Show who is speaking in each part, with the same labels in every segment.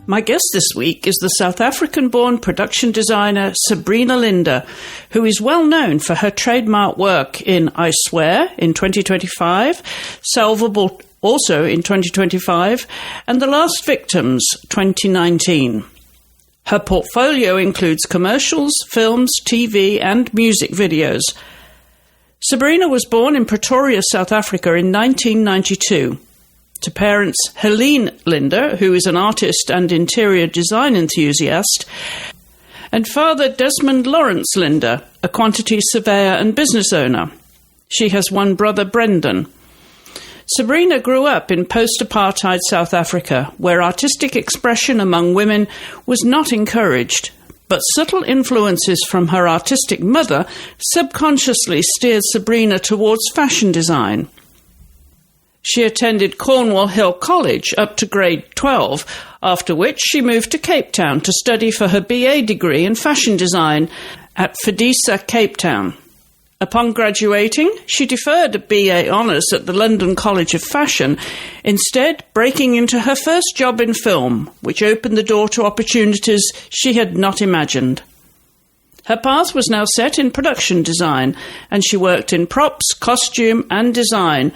Speaker 1: My guest this week is the South African-born production designer Sabrina Linder, who is well known for her trademark work in I Swear in 2025, Salvable also in 2025, and The Last Victims 2019. Her portfolio includes commercials, films, TV, and music videos. Sabrina was born in Pretoria, South Africa in 1992. To parents Helene Linder, who is an artist and interior design enthusiast, and father Desmond Lawrence Linder, a quantity surveyor and business owner. She has one brother, Brendan. Sabrina grew up in post-apartheid South Africa, where artistic expression among women was not encouraged, but subtle influences from her artistic mother subconsciously steered Sabrina towards fashion design. She attended Cornwall Hill College up to grade 12, after which she moved to Cape Town to study for her BA degree in fashion design at FEDISA Cape Town. Upon graduating, she deferred a BA honours at the London College of Fashion, instead breaking into her first job in film, which opened the door to opportunities she had not imagined. Her path was now set in production design, and she worked in props, costume and design,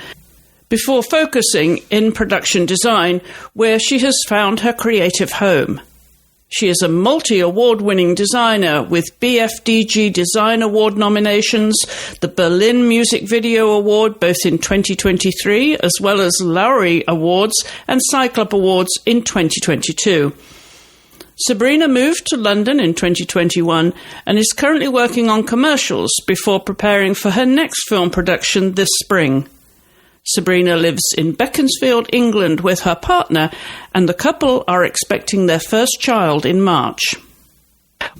Speaker 1: before focusing in production design, where she has found her creative home. She is a multi-award-winning designer with BFDG Design Award nominations, the Berlin Music Video Award both in 2023, as well as Lowry Awards and Cyclop Awards in 2022. Sabrina moved to London in 2021 and is currently working on commercials before preparing for her next film production this spring. Sabrina lives in Beaconsfield, England with her partner, and the couple are expecting their first child in March.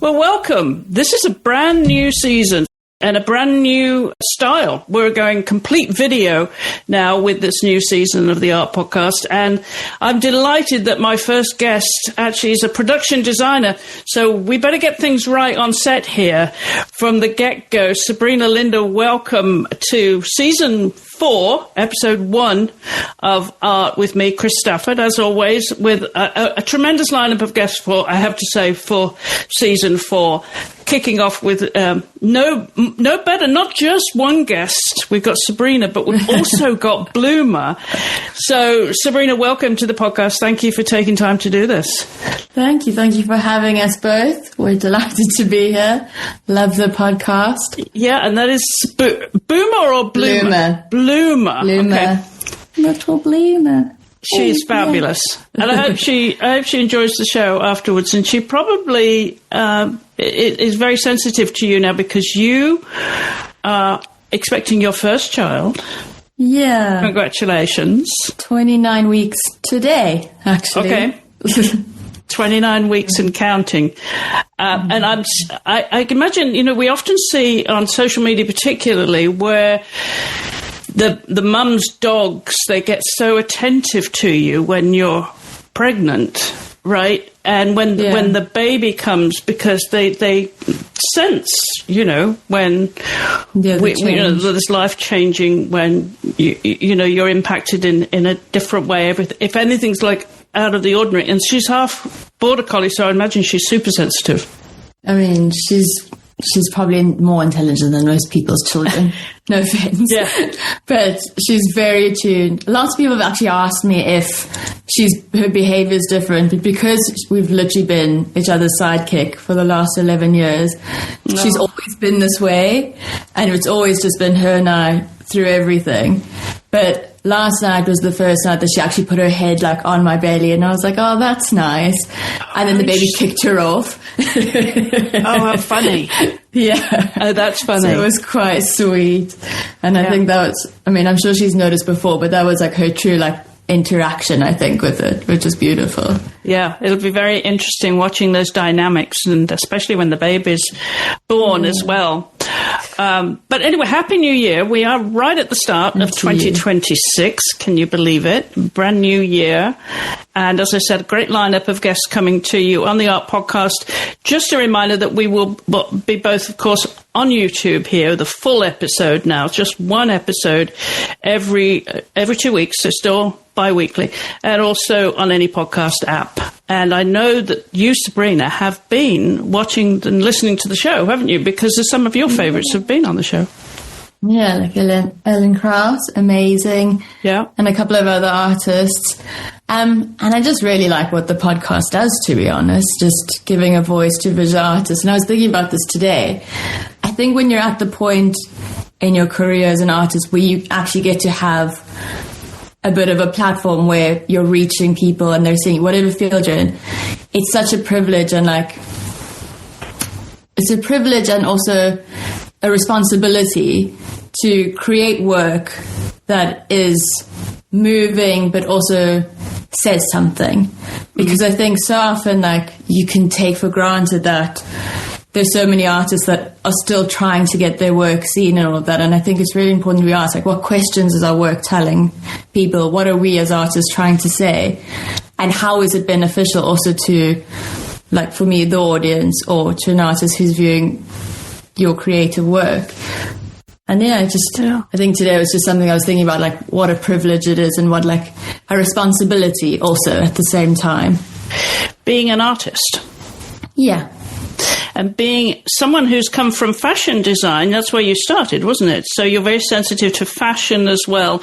Speaker 1: Well, welcome. This is a brand new season and a brand new style. We're going complete video now with this new season of the Art Podcast, and I'm delighted that my first guest actually is a production designer, so we better get things right on set here from the get-go. Sabrina Linder, welcome to Season 4, Episode 1 of Art with me, Chris Stafford, as always, with a tremendous lineup of guests for, I have to say, for Season 4. Kicking off with no better, not just one guest. We've got Sabrina, but we've also got Bloomer. So, Sabrina, welcome to the podcast. Thank you for taking time to do this.
Speaker 2: Thank you. Thank you for having us both. We're delighted to be here. Love the podcast.
Speaker 1: Yeah, and that is Boomer or Bloomer? Bloomer.
Speaker 2: Okay. Little Bloomer.
Speaker 1: She's fabulous. And I hope she enjoys the show afterwards. And she probably is very sensitive to you now because you are expecting your first child.
Speaker 2: Yeah.
Speaker 1: Congratulations.
Speaker 2: 29 weeks today, actually.
Speaker 1: Okay. 29 weeks and counting. And I imagine, we often see on social media particularly where the mum's dogs, they get so attentive to you when you're pregnant, right? And when the baby comes, because they sense, when there's life changing, when you're impacted in a different way. If anything's like out of the ordinary, and she's half border collie, so I imagine she's super sensitive.
Speaker 2: I mean, she's probably more intelligent than most people's children. No offense.
Speaker 1: Yeah.
Speaker 2: But she's very attuned. Lots of people have actually asked me if her behavior is different, but because we've literally been each other's sidekick for the last 11 years, she's always been this way, and it's always just been her and I through everything. But last night was the first night that she actually put her head on my belly, and I was like, oh, that's nice. And then the baby kicked her off.
Speaker 1: Oh, how funny.
Speaker 2: Yeah.
Speaker 1: Oh, that's funny.
Speaker 2: So it was quite sweet. And I think that was, I'm sure she's noticed before, but that was her true interaction, I think, with it, which is beautiful.
Speaker 1: Yeah, it'll be very interesting watching those dynamics, and especially when the baby's born as well. But anyway, Happy New Year. We are right at the start of 2026. Can you believe it? Brand new year. And as I said, a great lineup of guests coming to you on the Art Podcast. Just a reminder that we will be both, of course, on YouTube here, the full episode now, just one episode every 2 weeks, so still bi-weekly, and also on any podcast app. And I know that you, Sabrina, have been watching and listening to the show, haven't you? Because some of your favourites have been on the show.
Speaker 2: Yeah, like Ellen Krauss, amazing.
Speaker 1: Yeah.
Speaker 2: And a couple of other artists. And I just really like what the podcast does, to be honest, just giving a voice to visual artists. And I was thinking about this today. I think when you're at the point in your career as an artist where you actually get to have a bit of a platform where you're reaching people and they're seeing whatever field you're in, it's such a privilege, and like, it's a privilege and also a responsibility to create work that is moving but also says something. Because I think so often, like, you can take for granted that there's so many artists that are still trying to get their work seen and all of that. And I think it's really important we ask, like, what questions is our work telling people? What are we as artists trying to say? And how is it beneficial also to, like, for me, the audience, or to an artist who's viewing your creative work? And I think today was just something I was thinking about, like, what a privilege it is and what, like, a responsibility also at the same time.
Speaker 1: Being an artist.
Speaker 2: Yeah.
Speaker 1: And being someone who's come from fashion design, that's where you started, wasn't it? So you're very sensitive to fashion as well.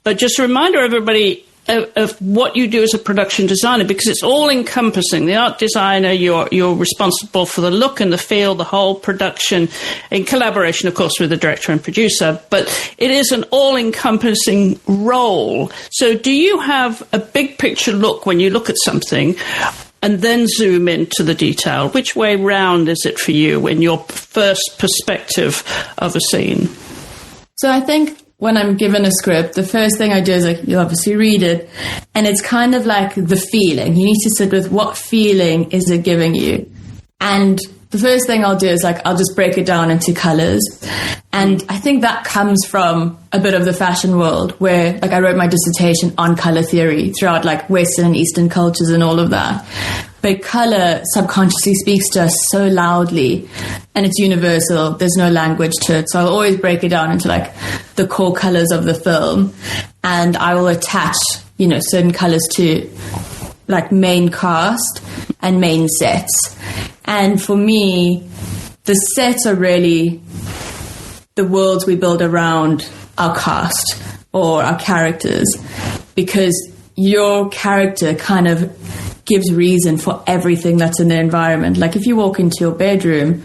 Speaker 1: But just a reminder, everybody, of what you do as a production designer, because it's all encompassing. The art designer, you're responsible for the look and the feel, the whole production, in collaboration, of course, with the director and producer. But it is an all-encompassing role. So do you have a big picture look when you look at something and then zoom into the detail? Which way round is it for you in your first perspective of a scene?
Speaker 2: So I think when I'm given a script, the first thing I do is, like, you obviously read it, and it's kind of like the feeling. You need to sit with what feeling is it giving you. And the first thing I'll do is, like, I'll just break it down into colors. And I think that comes from a bit of the fashion world where, like, I wrote my dissertation on color theory throughout, like, Western and Eastern cultures and all of that. But color subconsciously speaks to us so loudly, and it's universal. There's no language to it. So I'll always break it down into, like, the core colors of the film, and I will attach, you know, certain colors to, like, main cast and main sets. And for me, the sets are really the worlds we build around our cast or our characters, because your character kind of gives reason for everything that's in the environment. Like, if you walk into your bedroom,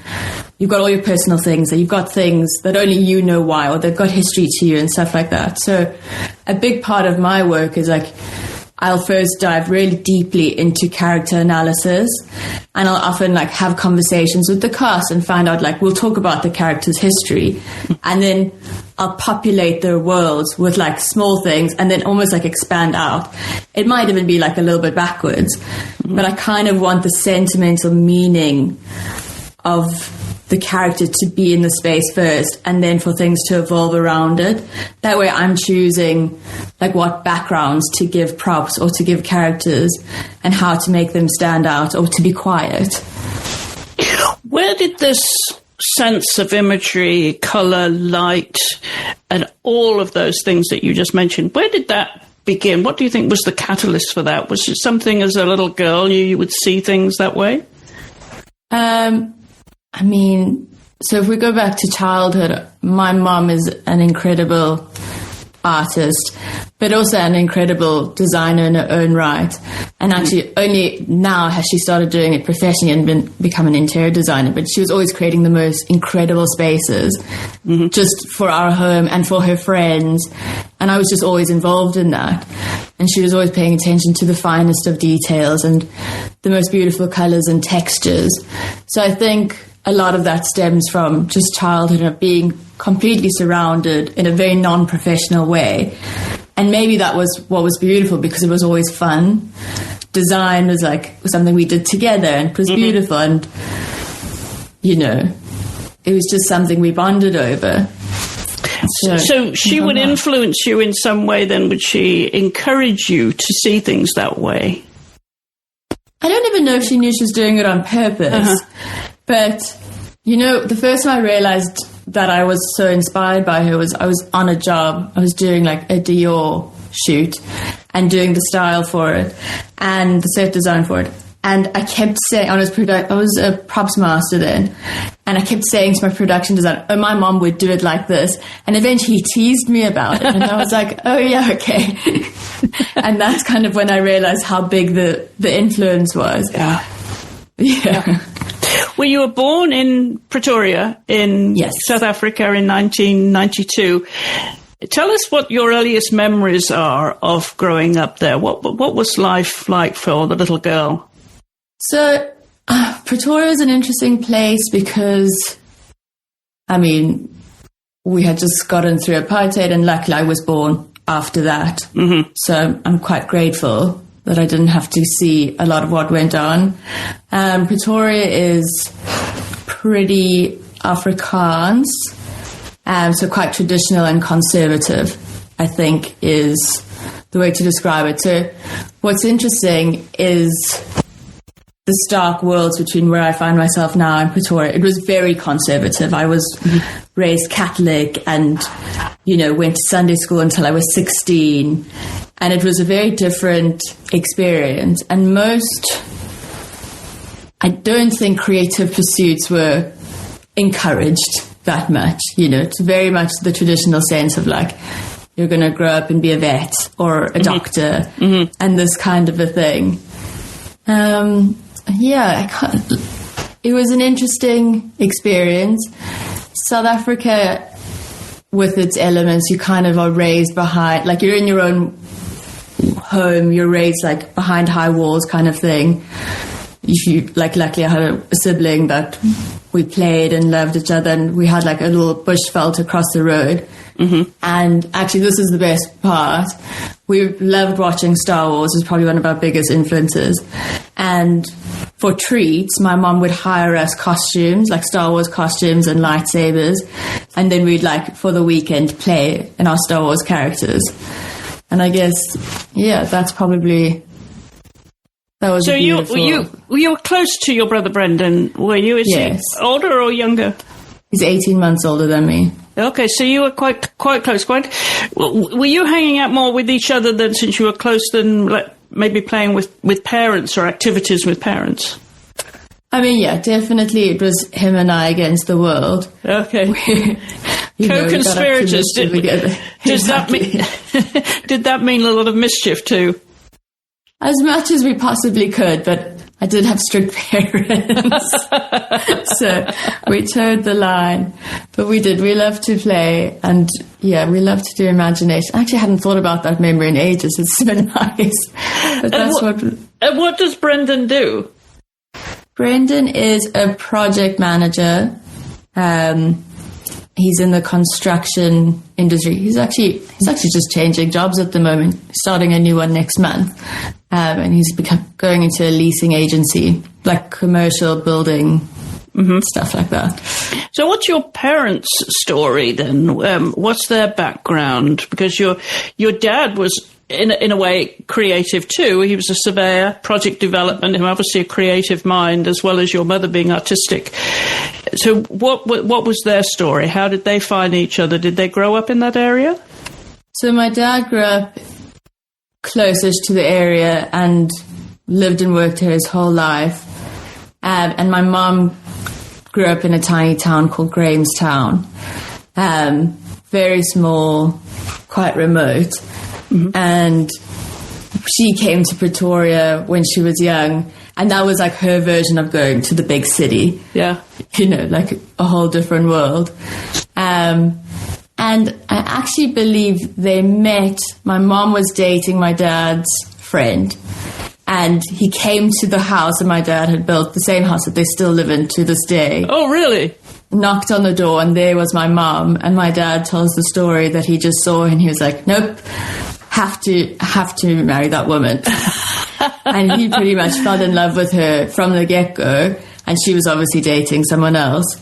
Speaker 2: you've got all your personal things, and you've got things that only you know why, or they've got history to you and stuff like that. So a big part of my work is, like, I'll first dive really deeply into character analysis, and I'll often, like, have conversations with the cast and find out, like, we'll talk about the character's history, and then I'll populate their worlds with, like, small things, and then almost, like, expand out. It might even be, like, a little bit backwards, but I kind of want the sentimental meaning of the character to be in the space first, and then for things to evolve around it. That way I'm choosing, like, what backgrounds to give props or to give characters, and how to make them stand out or to be quiet.
Speaker 1: Where did this sense of imagery, colour, light, and all of those things that you just mentioned, where did that begin? What do you think was the catalyst for that? Was it something as a little girl you would see things that way?
Speaker 2: I mean, so if we go back to childhood, my mom is an incredible artist, but also an incredible designer in her own right. And actually only now has she started doing it professionally and become an interior designer, but she was always creating the most incredible spaces just for our home and for her friends. And I was just always involved in that. And she was always paying attention to the finest of details and the most beautiful colors and textures. So I think a lot of that stems from just childhood, of being completely surrounded in a very non-professional way. And maybe that was what was beautiful, because it was always fun. Design was something we did together, and it was beautiful. And, you know, it was just something we bonded over.
Speaker 1: So she would influence you in some way then? Would she encourage you to see things that way?
Speaker 2: I don't even know if she knew she was doing it on purpose. But, you know, the first time I realized that I was so inspired by her was I was on a job. I was doing, like, a Dior shoot. and doing the style for it and the set design for it. And I kept saying, I was a props master then, and I kept saying to my production designer, oh, my mom would do it like this. And eventually he teased me about it. And I was like, oh, yeah, okay. And that's kind of when I realized how big the influence was. Yeah.
Speaker 1: Well, you were born in Pretoria in South Africa in 1992. Tell us what your earliest memories are of growing up there. What was life like for the little girl?
Speaker 2: So, Pretoria is an interesting place because, I mean, we had just gotten through apartheid, and luckily I was born after that. Mm-hmm. So I'm quite grateful that I didn't have to see a lot of what went on. Pretoria is pretty Afrikaans, so quite traditional and conservative, I think, is the way to describe it. So what's interesting is the stark worlds between where I find myself now and Pretoria. It was very conservative. I was raised Catholic and, went to Sunday school until I was 16. And it was a very different experience. And I don't think creative pursuits were encouraged that much. It's very much the traditional sense of like, you're going to grow up and be a vet or a doctor and this kind of a thing. It was an interesting experience. South Africa, with its elements, you kind of are raised behind, like you're in your own home, you're raised like behind high walls kind of thing. Luckily I had a sibling that we played and loved each other, and we had like a little bush veld across the road. Mm-hmm. And actually this is the best part. We loved watching Star Wars. It was probably one of our biggest influences. And for treats, my mom would hire us costumes, like Star Wars costumes and lightsabers. And then we'd for the weekend play in our Star Wars characters. And I guess, that's probably... That was
Speaker 1: so you were close to your brother Brendan, were you? Is he older or younger?
Speaker 2: He's 18 months older than me.
Speaker 1: Okay, so you were quite close. Were you hanging out more with each other then, since you were close, than maybe playing with parents or activities with parents?
Speaker 2: I mean, definitely it was him and I against the world.
Speaker 1: Okay. Co-conspirators. Does that mean? Did that mean a lot of mischief too?
Speaker 2: As much as we possibly could, but I did have strict parents. So we towed the line. But we did. We loved to play, and we loved to do imagination. I actually hadn't thought about that memory in ages. It's so nice. But that's
Speaker 1: And what does Brendan do?
Speaker 2: Brendan is a project manager. He's in the construction industry. He's actually just changing jobs at the moment, starting a new one next month. And he's going into a leasing agency, like commercial building, stuff like that.
Speaker 1: So what's your parents' story then? What's their background? Because your dad was, in a way, creative too. He was a surveyor, project development, and obviously a creative mind, as well as your mother being artistic. So what was their story? How did they find each other? Did they grow up in that area?
Speaker 2: So my dad grew up closest to the area and lived and worked here his whole life. And my mom grew up in a tiny town called Grahamstown. Very small, quite remote. Mm-hmm. And she came to Pretoria when she was young, and that was like her version of going to the big city.
Speaker 1: Yeah.
Speaker 2: Like a whole different world. And I actually believe they met. My mom was dating my dad's friend, and he came to the house that my dad had built, the same house that they still live in to this day.
Speaker 1: Oh, really?
Speaker 2: Knocked on the door, and there was my mom. And my dad tells the story that he just saw, and he was like, nope, have to marry that woman. And he pretty much fell in love with her from the get-go, and she was obviously dating someone else.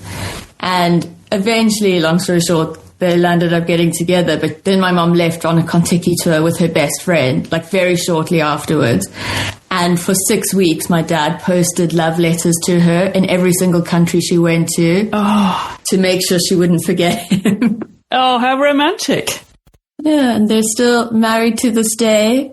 Speaker 2: And eventually, long story short, they landed up getting together. But then my mom left on a Contiki tour with her best friend, like very shortly afterwards. And for 6 weeks, my dad posted love letters to her in every single country she went to make sure she wouldn't forget him.
Speaker 1: Oh, how romantic.
Speaker 2: Yeah, and they're still married to this day.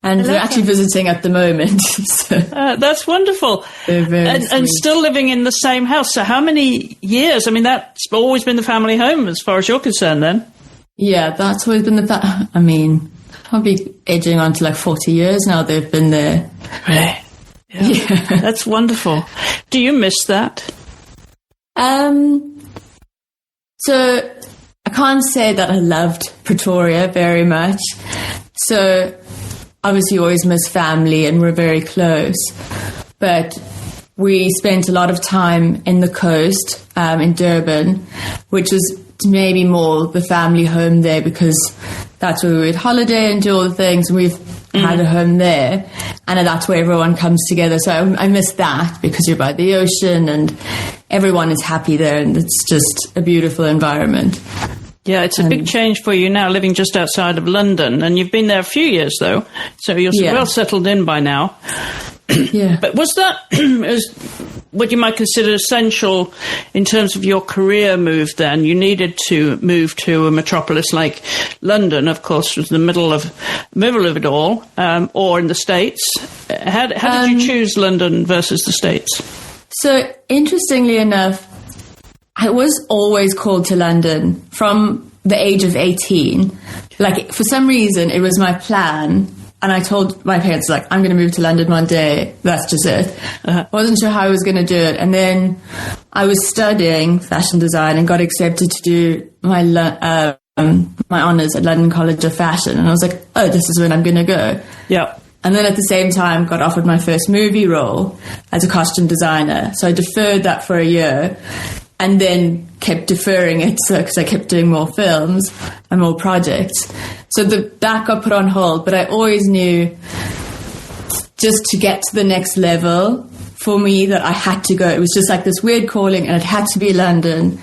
Speaker 2: And we're actually visiting at the moment. So
Speaker 1: that's wonderful. And still living in the same house. So how many years? I mean, that's always been the family home as far as you're concerned then.
Speaker 2: Yeah, that's always been probably edging on to like 40 years now they've been there.
Speaker 1: Really? Yeah. That's wonderful. Do you miss that?
Speaker 2: So I can't say that I loved Pretoria very much. So obviously you always miss family and we're very close. But we spent a lot of time in the coast, in Durban, which was maybe more the family home there because that's where we would holiday and do all the things. And we've had a home there. And that's where everyone comes together. So I miss that because you're by the ocean and everyone is happy there. And it's just a beautiful environment.
Speaker 1: Yeah, it's a big change for you now, living just outside of London. And you've been there a few years, though. So you're well settled in by now.
Speaker 2: Yeah.
Speaker 1: But was that what you might consider essential in terms of your career move then? You needed to move to a metropolis like London, of course, was the middle of it all, or in the States. How did you choose London versus the States?
Speaker 2: So, interestingly enough, I was always called to London from the age of 18. Like, for some reason, it was my plan. And I told my parents, like, I'm going to move to London one day. That's just it. Wasn't sure how I was going to do it. And then I was studying fashion design and got accepted to do my honours at London College of Fashion. And I was like, oh, this is when I'm going to go.
Speaker 1: Yeah.
Speaker 2: And then at the same time got offered my first movie role as a costume designer. So I deferred that for a year and then kept deferring it because I kept doing more films and more projects. So that got put on hold, but I always knew just to get to the next level for me that I had to go. It was just like this weird calling and it had to be London.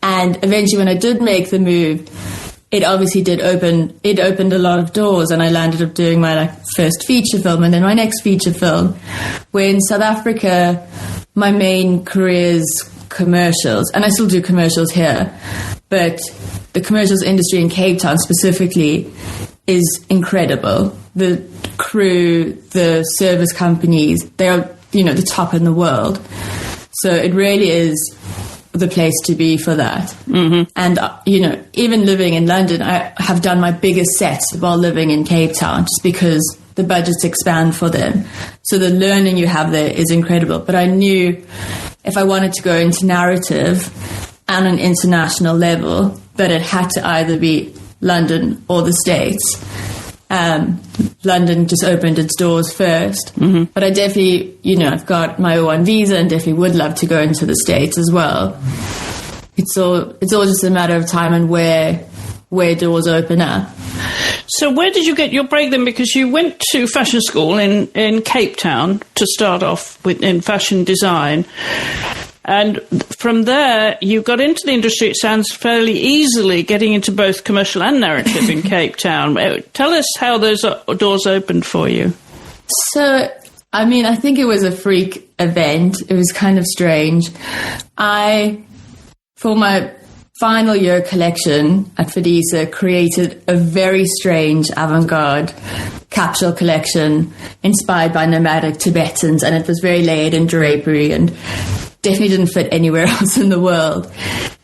Speaker 2: And eventually when I did make the move, it obviously it opened a lot of doors and I landed up doing my first feature film and then my next feature film. Where in South Africa, my main career is commercials, and I still do commercials here, but the commercials industry in Cape Town specifically is incredible. The crew, the service companies, they are, the top in the world. So it really is the place to be for that. Mm-hmm. And, even living in London, I have done my biggest sets while living in Cape Town just because the budgets expand for them. So the learning you have there is incredible. But I knew if I wanted to go into narrative on an international level, that it had to either be London or the States. London just opened its doors first. Mm-hmm. But I definitely, I've got my O1 visa and definitely would love to go into the States as well. It's all just a matter of time and where doors open up.
Speaker 1: So where did you get your break then? Because you went to fashion school in Cape Town to start off with in fashion design. And from there, you got into the industry, it sounds fairly easily, getting into both commercial and narrative in Cape Town. Tell us how those doors opened for you.
Speaker 2: So, I think it was a freak event. It was kind of strange. For my final year collection at Fadisa, created a very strange avant-garde capsule collection inspired by nomadic Tibetans, and it was very layered in drapery and definitely didn't fit anywhere else in the world.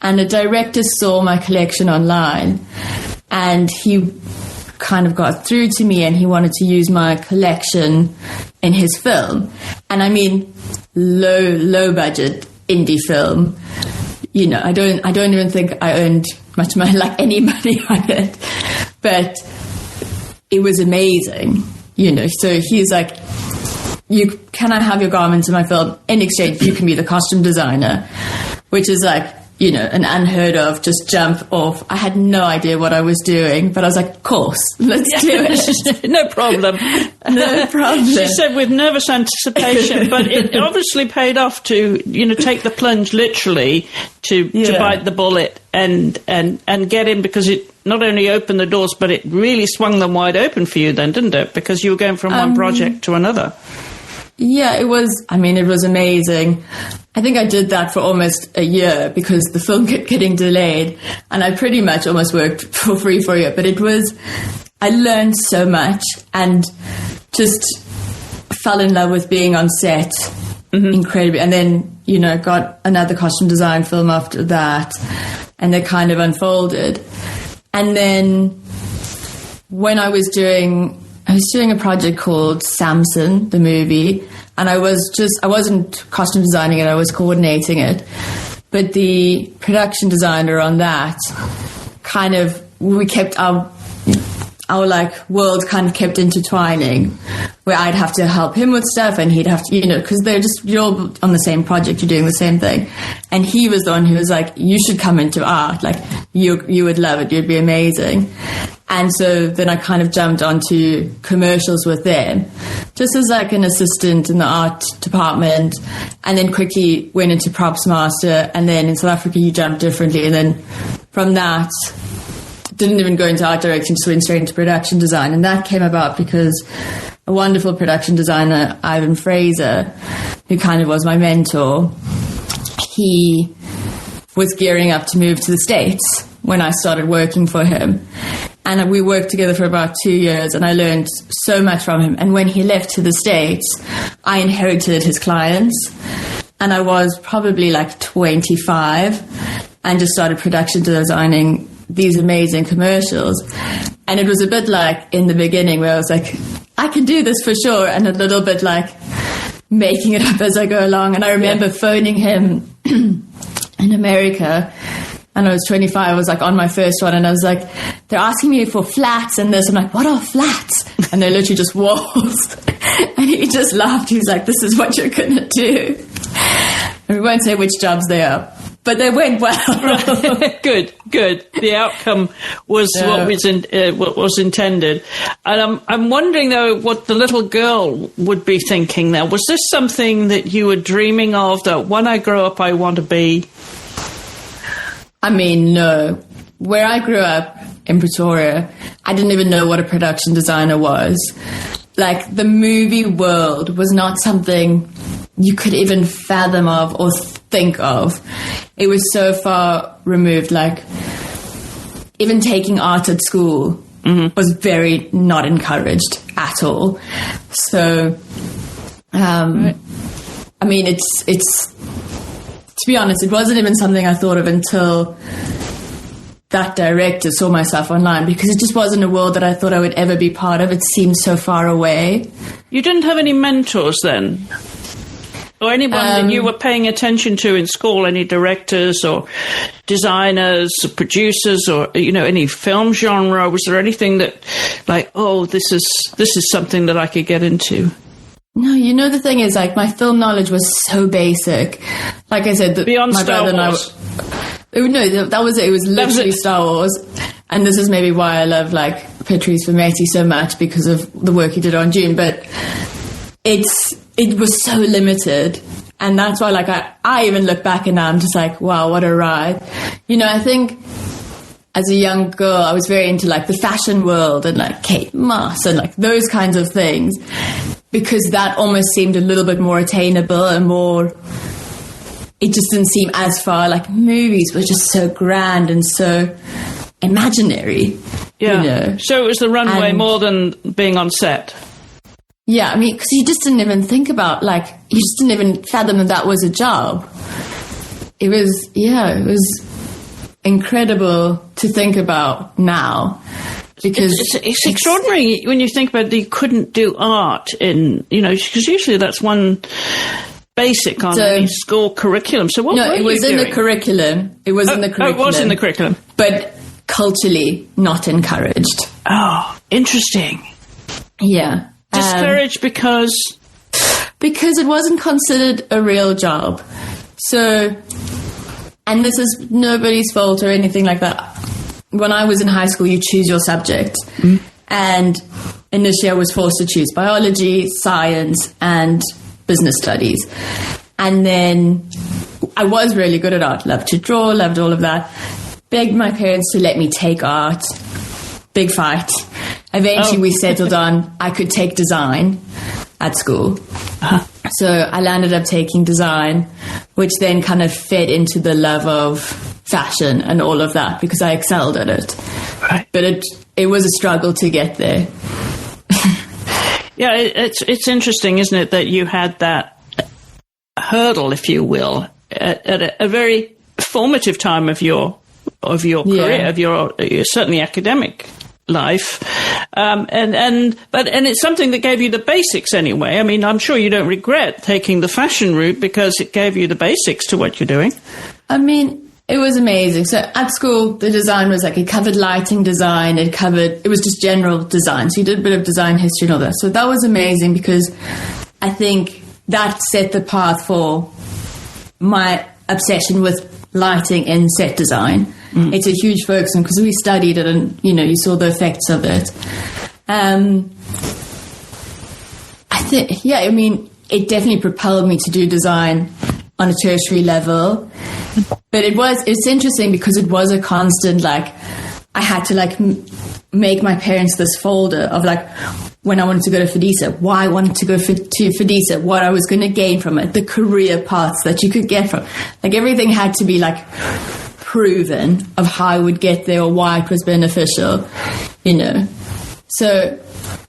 Speaker 2: And a director saw my collection online and he kind of got through to me and he wanted to use my collection in his film. And low budget indie film. I don't even think I earned much money, like any money on it, but it was amazing, So he's like, can I have your garments in my film? In exchange, you can be the costume designer, which is like, an unheard of, just jump off. I had no idea what I was doing, but I was like, of course, let's do it.
Speaker 1: No problem.
Speaker 2: No problem.
Speaker 1: She said with nervous anticipation, but it obviously paid off to, take the plunge literally to bite the bullet and get in, because it not only opened the doors, but it really swung them wide open for you then, didn't it? Because you were going from one project to another.
Speaker 2: Yeah, it was amazing. I think I did that for almost a year because the film kept getting delayed and I pretty much almost worked for free for a year. But I learned so much, and just fell in love with being on set incredibly. And then, you know, got another costume design film after that. And they kind of unfolded. And then when I was doing a project called Samson, the movie, and I wasn't costume designing it, I was coordinating it. But the production designer on that we kept our like world kind of kept intertwining, where I'd have to help him with stuff and he'd have to, you know, because you're all on the same project, you're doing the same thing. And he was the one who was like, you should come into art, like you would love it, you'd be amazing. And so then I kind of jumped onto commercials with them, just as like an assistant in the art department, and then quickly went into props master. And then in South Africa you jump differently, and then from that didn't even go into art direction, just went straight into production design. And that came about because a wonderful production designer, Ivan Fraser, who kind of was my mentor, he was gearing up to move to the States when I started working for him. And we worked together for about 2 years, and I learned so much from him. And when he left to the States, I inherited his clients. And I was probably like 25 and just started production designing these amazing commercials. And it was a bit like in the beginning where I was like, I can do this for sure, and a little bit like making it up as I go along. And I remember phoning him in America, and I was 25, I was like on my first one, and I was like, they're asking me for flats and this. I'm like, what are flats? And they're literally just walls. And he just laughed. He was like, this is what you're gonna do. And we won't say which jobs they are, but they went well.
Speaker 1: Good. The outcome was what was intended. And I'm wondering, though, what the little girl would be thinking there. Was this something that you were dreaming of, that when I grow up I want to be?
Speaker 2: I mean, no. Where I grew up in Pretoria, I didn't even know what a production designer was. Like, the movie world was not something you could even fathom of or think of. It was so far removed. Like, even taking art at school was very not encouraged at all. So, I mean, it's to be honest, it wasn't even something I thought of until that director saw my stuff online, because it just wasn't a world that I thought I would ever be part of. It seemed so far away. You
Speaker 1: didn't have any mentors then? Or anyone that you were paying attention to in school, any directors or designers or producers, or, you know, any film genre? Was there anything that, like, oh, this is something that I could get into?
Speaker 2: No, you know, the thing is, like, my film knowledge was so basic. Like I said,
Speaker 1: beyond my Star Wars.
Speaker 2: No, that was it. It was literally Star Wars. And this is maybe why I love, like, Patrice Vermetti so much, because of the work he did on Dune. But it was so limited. And that's why, like, I even look back and now I'm just like, wow, what a ride. You know, I think as a young girl, I was very into, like, the fashion world and, like, Kate Moss and, like, those kinds of things, because that almost seemed a little bit more attainable and more, it just didn't seem as far. Like, movies were just so grand and so imaginary.
Speaker 1: Yeah.
Speaker 2: You know?
Speaker 1: So it was the runway more than being on set.
Speaker 2: Yeah, I mean, because you just didn't even think about, like, you just didn't even fathom that was a job. It was incredible to think about now. Because
Speaker 1: it's extraordinary when you think about that you couldn't do art in, you know, because usually that's one basic on any school curriculum. So what? No,
Speaker 2: it was in the curriculum. It was in the curriculum.
Speaker 1: Oh, it was in the curriculum,
Speaker 2: but culturally not encouraged.
Speaker 1: Oh, interesting.
Speaker 2: Yeah,
Speaker 1: discouraged because
Speaker 2: it wasn't considered a real job. So, and this is nobody's fault or anything like that. When I was in high school, you choose your subject. And initially I was forced to choose biology, science, and business studies. And then I was really good at art. Loved to draw, loved all of that. Begged my parents to let me take art. Big fight. Eventually we settled on I could take design at school. So I landed up taking design, which then kind of fed into the love of fashion and all of that, because I excelled at it.
Speaker 1: Right.
Speaker 2: But it was a struggle to get there.
Speaker 1: Yeah, it's interesting, isn't it, that you had that hurdle, if you will, at a very formative time of your career, of your certainly academic life, but it's something that gave you the basics anyway. I mean, I'm sure you don't regret taking the fashion route because it gave you the basics to what you're doing.
Speaker 2: I mean, it was amazing. So at school, the design was like, it covered lighting design, it was just general design. So you did a bit of design history and all that. So that was amazing because I think that set the path for my obsession with lighting in set design. It's a huge focus on, because we studied it and, you saw the effects of it. I think, it definitely propelled me to do design on a tertiary level. But it's interesting because it was a constant, like, I had to, make my parents this folder of, when I wanted to go to FIDISA, why I wanted to go to FIDISA, what I was going to gain from it, the career paths that you could get from. Everything had to be, proven of how I would get there or why it was beneficial, So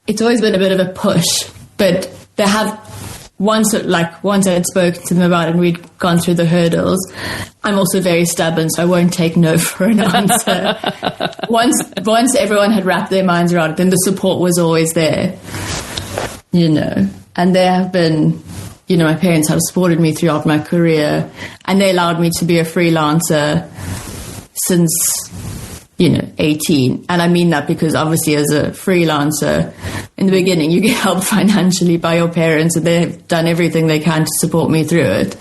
Speaker 2: it's always been a bit of a push. But they have, once I had spoken to them about it and we'd gone through the hurdles, I'm also very stubborn, so I won't take no for an answer. Once everyone had wrapped their minds around it, then the support was always there, And there have been, my parents have supported me throughout my career, and they allowed me to be a freelancer since, 18. And I mean that because obviously as a freelancer, in the beginning, you get help financially by your parents, and they've done everything they can to support me through it.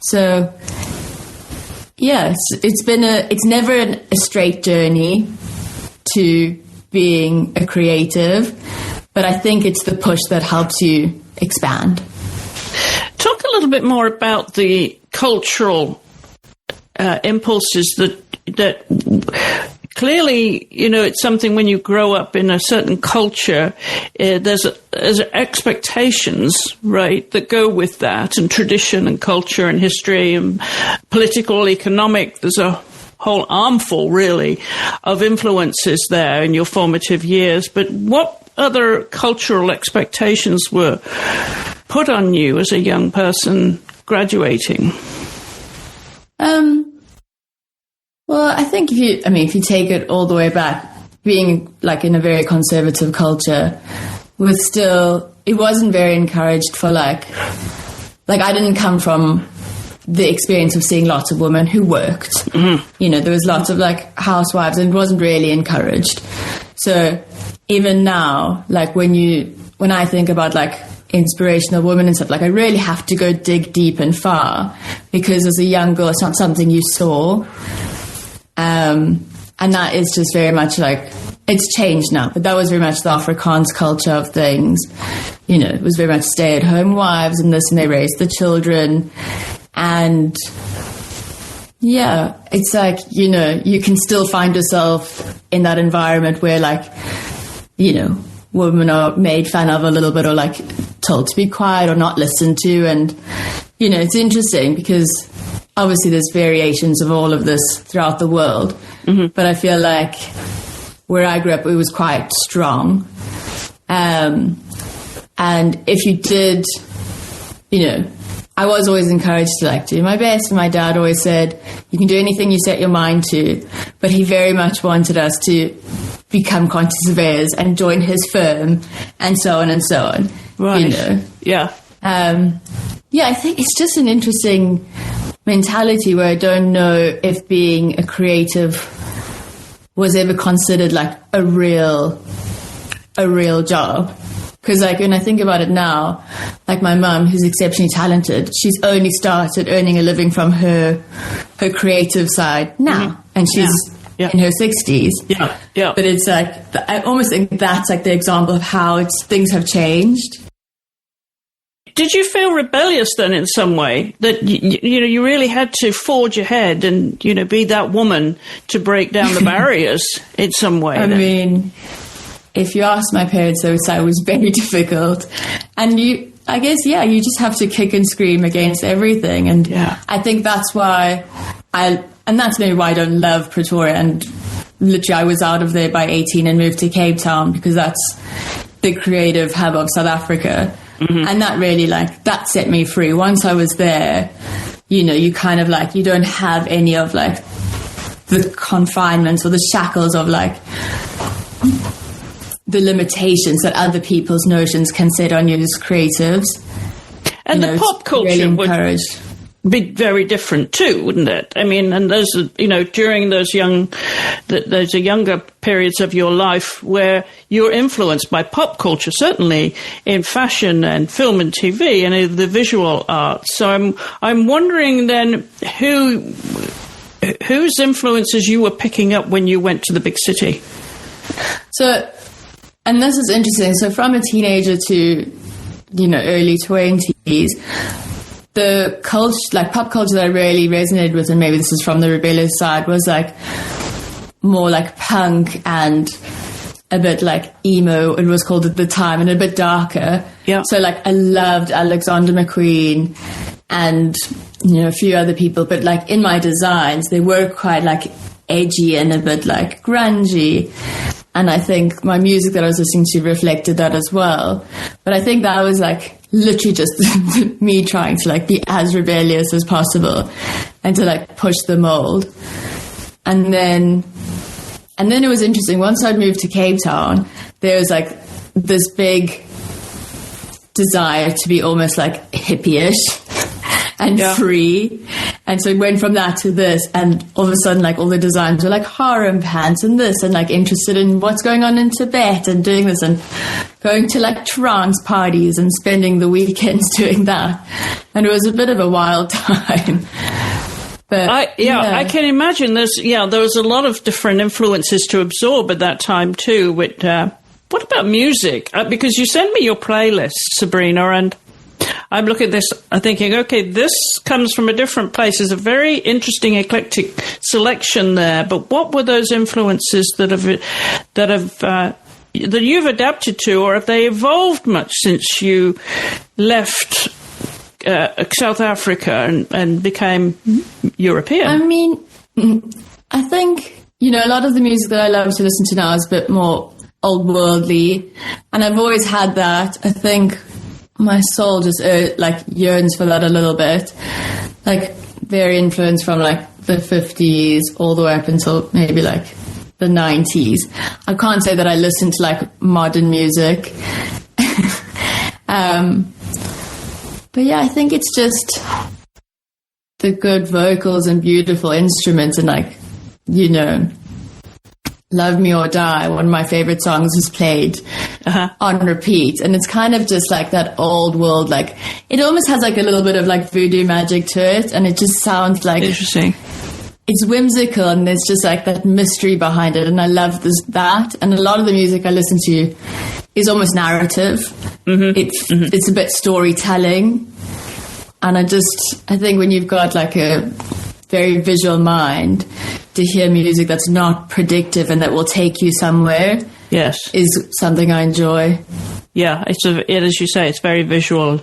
Speaker 2: So, yes, it's never a straight journey to being a creative, but I think it's the push that helps you expand.
Speaker 1: Talk a little bit more about the cultural impulses that clearly, it's something when you grow up in a certain culture, there's expectations, right, that go with that, and tradition and culture and history and political, economic. There's a whole armful, really, of influences there in your formative years. But what other cultural expectations were put on you as a young person graduating?
Speaker 2: Well, I think if you take it all the way back, being in a very conservative culture, it wasn't very encouraged for I didn't come from the experience of seeing lots of women who worked. Mm-hmm. There was lots of housewives, and it wasn't really encouraged. So even now, when I think about inspirational women and stuff, I really have to go dig deep and far, because as a young girl, it's not something you saw. And that is just very much it's changed now, but that was very much the Afrikaans culture of things. It was very much stay-at-home wives and this, and they raised the children. And yeah, it's you can still find yourself in that environment where women are made fun of a little bit, or told to be quiet or not listened to. And, it's interesting because obviously there's variations of all of this throughout the world. Mm-hmm. But I feel where I grew up, it was quite strong. And if you did, I was always encouraged to do my best. And my dad always said, you can do anything you set your mind to. But he very much wanted us to become quantity surveyors and join his firm and so on and so on.
Speaker 1: Right. Yeah.
Speaker 2: Yeah, I think it's just an interesting mentality where I don't know if being a creative was ever considered a real job. Because when I think about it now, my mum, who's exceptionally talented, she's only started earning a living from her creative side now. Mm-hmm. And she's in her 60s.
Speaker 1: Yeah, yeah.
Speaker 2: But it's I almost think that's the example of how things have changed.
Speaker 1: Did you feel rebellious then in some way, that you really had to forge ahead and be that woman to break down the barriers in some way?
Speaker 2: I mean, if you ask my parents, they would say it was very difficult. And I guess you just have to kick and scream against everything. And I think that's why and that's maybe why I don't love Pretoria. And literally I was out of there by 18 and moved to Cape Town, because that's, the creative hub of South Africa. And that really, like, that set me free. Once I was there, you know, you kind of like, you don't have any of like the confinements or the shackles of like the limitations that other people's notions can set on you as creatives.
Speaker 1: And the pop culture
Speaker 2: really
Speaker 1: would be very different too, wouldn't it? I mean, and those, you know, during those younger periods of your life where you're influenced by pop culture, certainly in fashion and film and TV and the visual arts. So I'm wondering then whose influences you were picking up when you went to the big city.
Speaker 2: So, and this is interesting. So from a teenager to, you know, early 20s, the culture, like pop culture that I really resonated with, and maybe this is from the rebellious side, was like more like punk and a bit like emo, it was called at the time, and a bit darker.
Speaker 1: Yeah.
Speaker 2: So like I loved Alexander McQueen and, you know, a few other people, but like in my designs, they were quite like edgy and a bit like grungy. And I think my music that I was listening to reflected that as well. But I think that was like literally just me trying to like be as rebellious as possible and to like push the mold. And then it was interesting. Once I'd moved to Cape Town, there was like this big desire to be almost like hippie-ish and free. And so it went from that to this, and all of a sudden like all the designs were like harem pants and this, and like interested in what's going on in Tibet and doing this and going to like trance parties and spending the weekends doing that. And it was a bit of a wild time. But
Speaker 1: I can imagine there was a lot of different influences to absorb at that time too. With what about music? Because you sent me your playlist, Sabrina, and I'm looking at this, I'm thinking, okay, this comes from a different place. There's a very interesting eclectic selection there. But what were those influences that you've adapted to, or have they evolved much since you left South Africa and became European?
Speaker 2: I mean, I think, you know, a lot of the music that I love to listen to now is a bit more old worldly, and I've always had that. I think my soul just like yearns for that a little bit, like very influenced from like the 50s all the way up until maybe like the 90s. I can't say that I listen to like modern music. But yeah, I think it's just the good vocals and beautiful instruments, and like, you know, Love Me or Die, one of my favorite songs, is played on repeat. And it's kind of just like that old world, like it almost has like a little bit of like voodoo magic to it, and it just sounds like
Speaker 1: interesting.
Speaker 2: It's whimsical, and there's just like that mystery behind it, and I love that. And a lot of the music I listen to is almost narrative. It's a bit storytelling, and I think when you've got like a very visual mind, to hear music that's not predictive and that will take you somewhere, is something I enjoy.
Speaker 1: Yeah, as you say, it's very visual.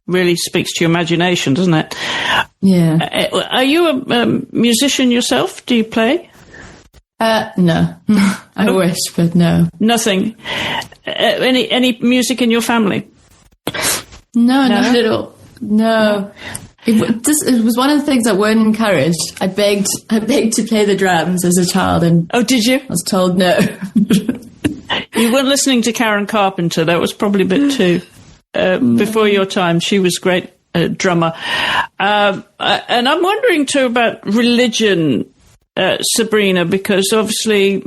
Speaker 1: Really speaks to your imagination, doesn't it?
Speaker 2: Yeah.
Speaker 1: Are you a musician yourself? Do you play?
Speaker 2: No. I wish, but no.
Speaker 1: Nothing. Any music in your family?
Speaker 2: No, not at all. No. It was one of the things that weren't encouraged. I begged to play the drums as a child, and
Speaker 1: oh, did you?
Speaker 2: I was told no.
Speaker 1: You weren't listening to Karen Carpenter. That was probably a bit too before your time. She was a great drummer. And I'm wondering too about religion, Sabrina, because obviously,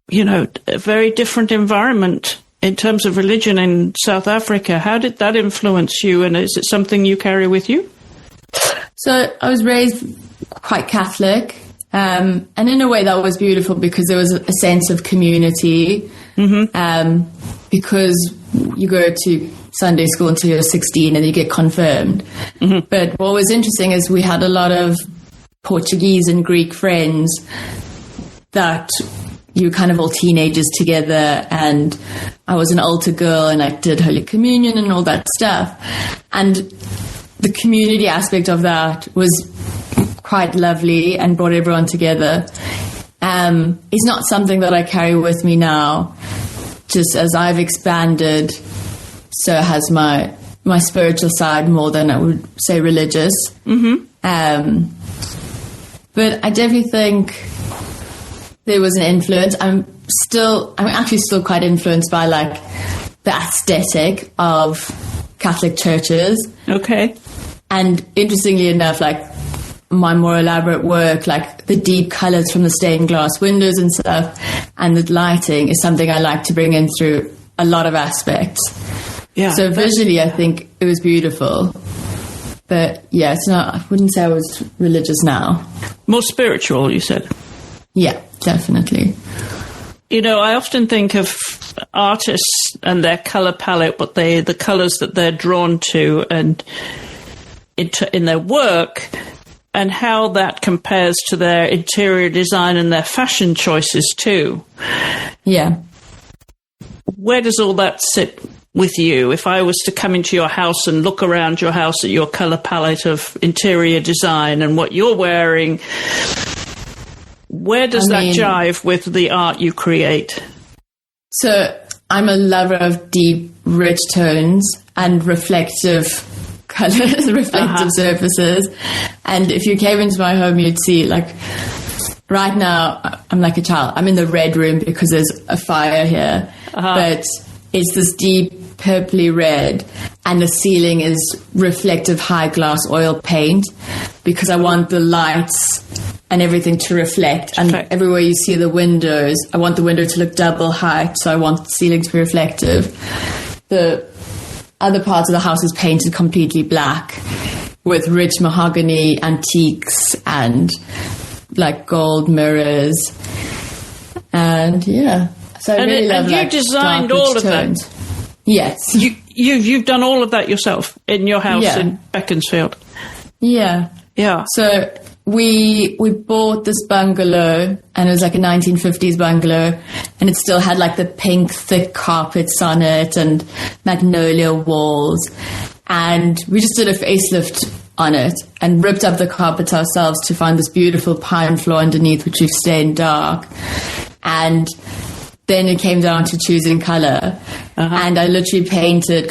Speaker 1: you know, a very different environment in terms of religion in South Africa. How did that influence you, and is it something you carry with you?
Speaker 2: So I was raised quite Catholic, and in a way that was beautiful because there was a sense of community, because you go to Sunday school until you're 16 and you get confirmed. But what was interesting is we had a lot of Portuguese and Greek friends that you were kind of all teenagers together, and I was an altar girl and I did Holy Communion and all that stuff. And the community aspect of that was quite lovely and brought everyone together. It's not something that I carry with me now. just as I've expanded, so has my spiritual side more than I would say religious. But I definitely think there was an influence. I'm actually still quite influenced by like the aesthetic of Catholic churches.
Speaker 1: Okay.
Speaker 2: And interestingly enough, like my more elaborate work, like the deep colours from the stained glass windows and stuff, and the lighting is something I like to bring in through a lot of aspects.
Speaker 1: Yeah.
Speaker 2: So visually, I think it was beautiful. But yeah, it's not, I wouldn't say I was religious now.
Speaker 1: More spiritual, you said?
Speaker 2: Yeah, definitely.
Speaker 1: You know, I often think of artists and their colour palette, the colours that they're drawn to and in their work, and how that compares to their interior design and their fashion choices too.
Speaker 2: Yeah.
Speaker 1: Where does all that sit with you? If I was to come into your house and look around your house at your colour palette of interior design and what you're wearing, where does that jive with the art you create? So
Speaker 2: I'm a lover of deep, rich tones and reflective colours, reflective surfaces. And if you came into my home, you'd see, like, right now, I'm like a child. I'm in the red room because there's a fire here. But it's this deep purpley red, and the ceiling is reflective high glass oil paint because I want the lights and everything to reflect. And everywhere you see the windows, I want the window to look double height, so I want the ceiling to be reflective. The other parts of the house is painted completely black with rich mahogany antiques and like gold mirrors. And yeah, so I really love
Speaker 1: you designed all of that.
Speaker 2: Yes,
Speaker 1: you've done all of that yourself in your house in Beaconsfield.
Speaker 2: Yeah. So we bought this bungalow, and it was like a 1950s bungalow, and it still had like the pink thick carpets on it and magnolia walls, and we just did a facelift on it and ripped up the carpets ourselves to find this beautiful pine floor underneath, which we've stained dark. And then it came down to choosing colour, and I literally painted,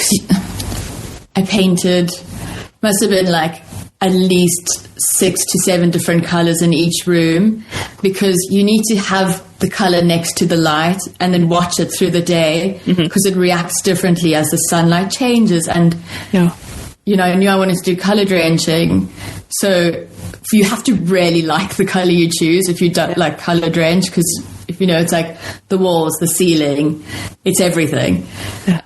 Speaker 2: must have been like at least 6 to 7 different colours in each room, because you need to have the colour next to the light and then watch it through the day, because it reacts differently as the sunlight changes. And you know, I knew I wanted to do colour drenching, so you have to really like the colour you choose if you don't like colour drench, because if you know, it's like the walls, the ceiling, it's everything.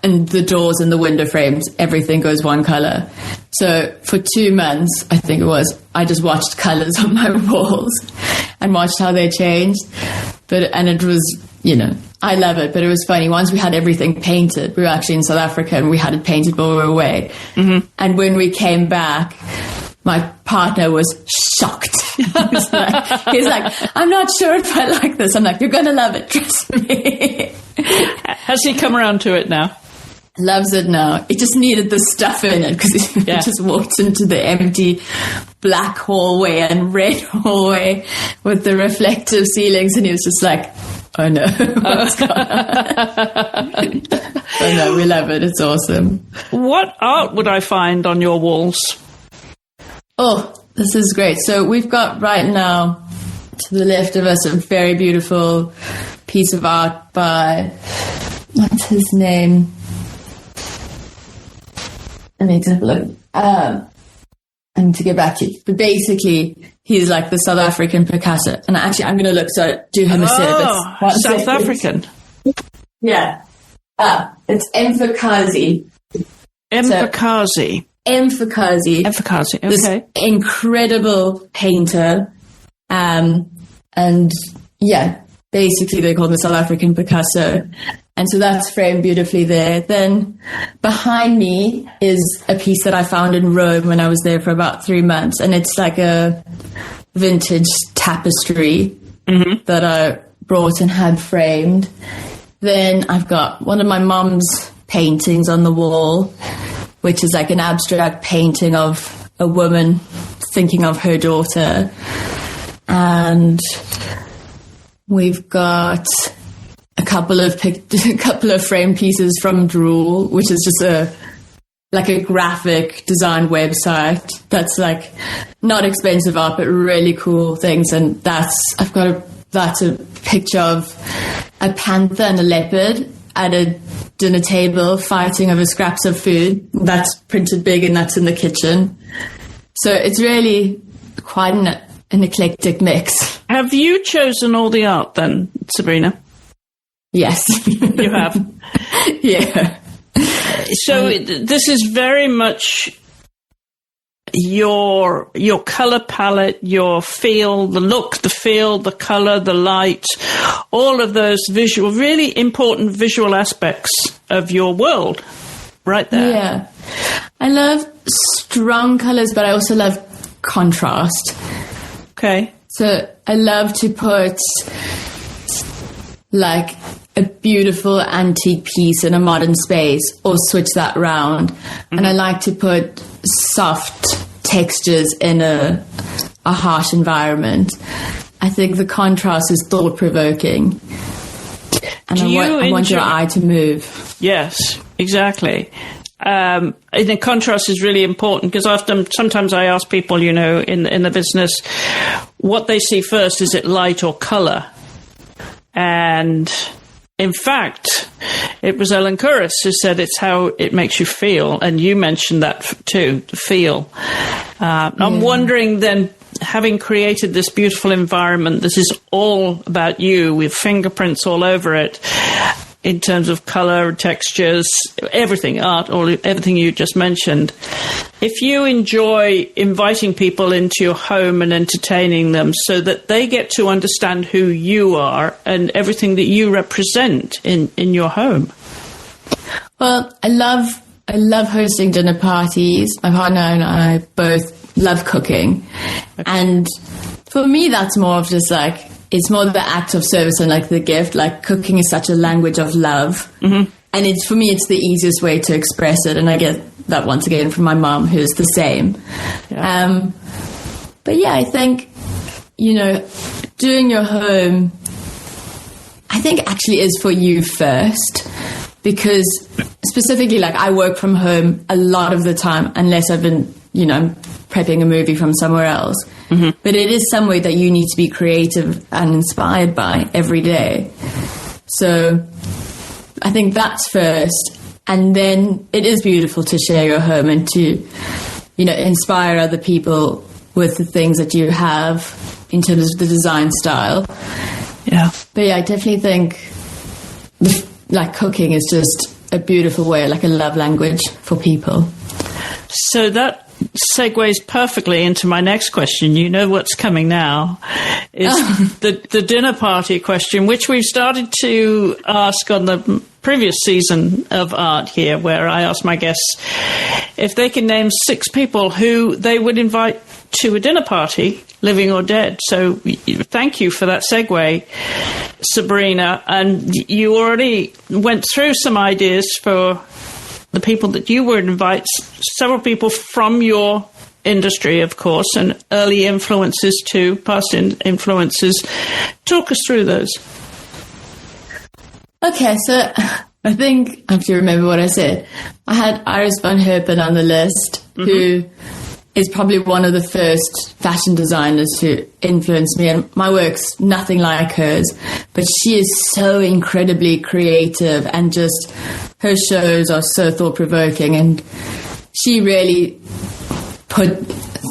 Speaker 2: And the doors and the window frames, everything goes one colour. So for 2 months, I think it was, I just watched colours on my walls and watched how they changed. And it was, you know, I love it, but it was funny. Once we had everything painted, we were actually in South Africa and we had it painted while we were away. And when we came back, my partner was shocked. He's like, I'm not sure if I like this. I'm like, you're going to love it, trust me.
Speaker 1: Has he come around to it now?
Speaker 2: Loves it now. It just needed the stuff in it, because he just walked into the empty black hallway and red hallway with the reflective ceilings, and he was just like, oh no, what's going on? Oh no, we love it. It's awesome.
Speaker 1: What art would I find on your walls?
Speaker 2: Oh, this is great. So we've got right now to the left of us a very beautiful piece of art by, what's his name? I need to look. I need to get back to you. But basically, he's like the South African Picasso. And actually, I'm going to look, so do him a service.
Speaker 1: South African.
Speaker 2: Yeah. It's Mfakazi.
Speaker 1: Mfakazi.
Speaker 2: Mfakazi,
Speaker 1: okay.
Speaker 2: This incredible painter. And yeah, basically they call him the South African Picasso. And so that's framed beautifully there. Then behind me is a piece that I found in Rome when I was there for about 3 months. And it's like a vintage tapestry that I brought and had framed. Then I've got one of my mom's paintings on the wall, which is like an abstract painting of a woman thinking of her daughter. And we've got a couple of frame pieces from Drool, which is just a graphic design website that's like not expensive art, but really cool things. And that's a picture of a panther and a leopard at a dinner table fighting over scraps of food. That's printed big, and that's in the kitchen. So it's really quite an eclectic mix.
Speaker 1: Have you chosen all the art then, Sabrina?
Speaker 2: Yes.
Speaker 1: You have?
Speaker 2: Yeah.
Speaker 1: So this is very much your color palette, your feel, the look, the feel, the color, the light, all of those really important visual aspects of your world right there.
Speaker 2: Yeah. I love strong colors, but I also love contrast.
Speaker 1: Okay.
Speaker 2: So I love to put like a beautiful antique piece in a modern space, or switch that round. Mm-hmm. And I like to put soft textures in a harsh environment. I think the contrast is thought-provoking. And I want your eye to move.
Speaker 1: Yes, exactly. I think contrast is really important, because sometimes I ask people, in the business, what they see first, is it light or color? And in fact, it was Ellen Kuras who said it's how it makes you feel. And you mentioned that too, the feel. I'm wondering then, having created this beautiful environment, this is all about you with fingerprints all over it, in terms of color, textures, everything, art, everything you just mentioned. If you enjoy inviting people into your home and entertaining them so that they get to understand who you are and everything that you represent in your home.
Speaker 2: Well, I love hosting dinner parties. My partner and I both love cooking. Okay. And for me, that's more of just like, it's more the act of service and like the gift. Like, cooking is such a language of love. Mm-hmm. And for me, it's the easiest way to express it. And I get that once again from my mom, who's the same. Yeah. But yeah, I think, doing your home, I think actually is for you first. Because specifically, like, I work from home a lot of the time, unless I've been, prepping a movie from somewhere else. Mm-hmm. But it is some way that you need to be creative and inspired by every day. So I think that's first. And then it is beautiful to share your home and to, inspire other people with the things that you have in terms of the design style.
Speaker 1: Yeah.
Speaker 2: But yeah, I definitely think cooking is just a beautiful way, like a love language for people.
Speaker 1: So that segues perfectly into my next question. You know what's coming now is the dinner party question, which we've started to ask on the previous season of Art here, where I asked my guests if they can name 6 people who they would invite to a dinner party, living or dead. So thank you for that segue, Sabrina. And you already went through some ideas for the people that you would invite, several people from your industry, of course, and early influences too, past influences. Talk us through those.
Speaker 2: Okay, so I think I have to remember what I said. I had Iris van Herpen on the list, mm-hmm. who is probably one of the first fashion designers to influence me, and my work's nothing like hers, but she is so incredibly creative, and just her shows are so thought-provoking, and she really put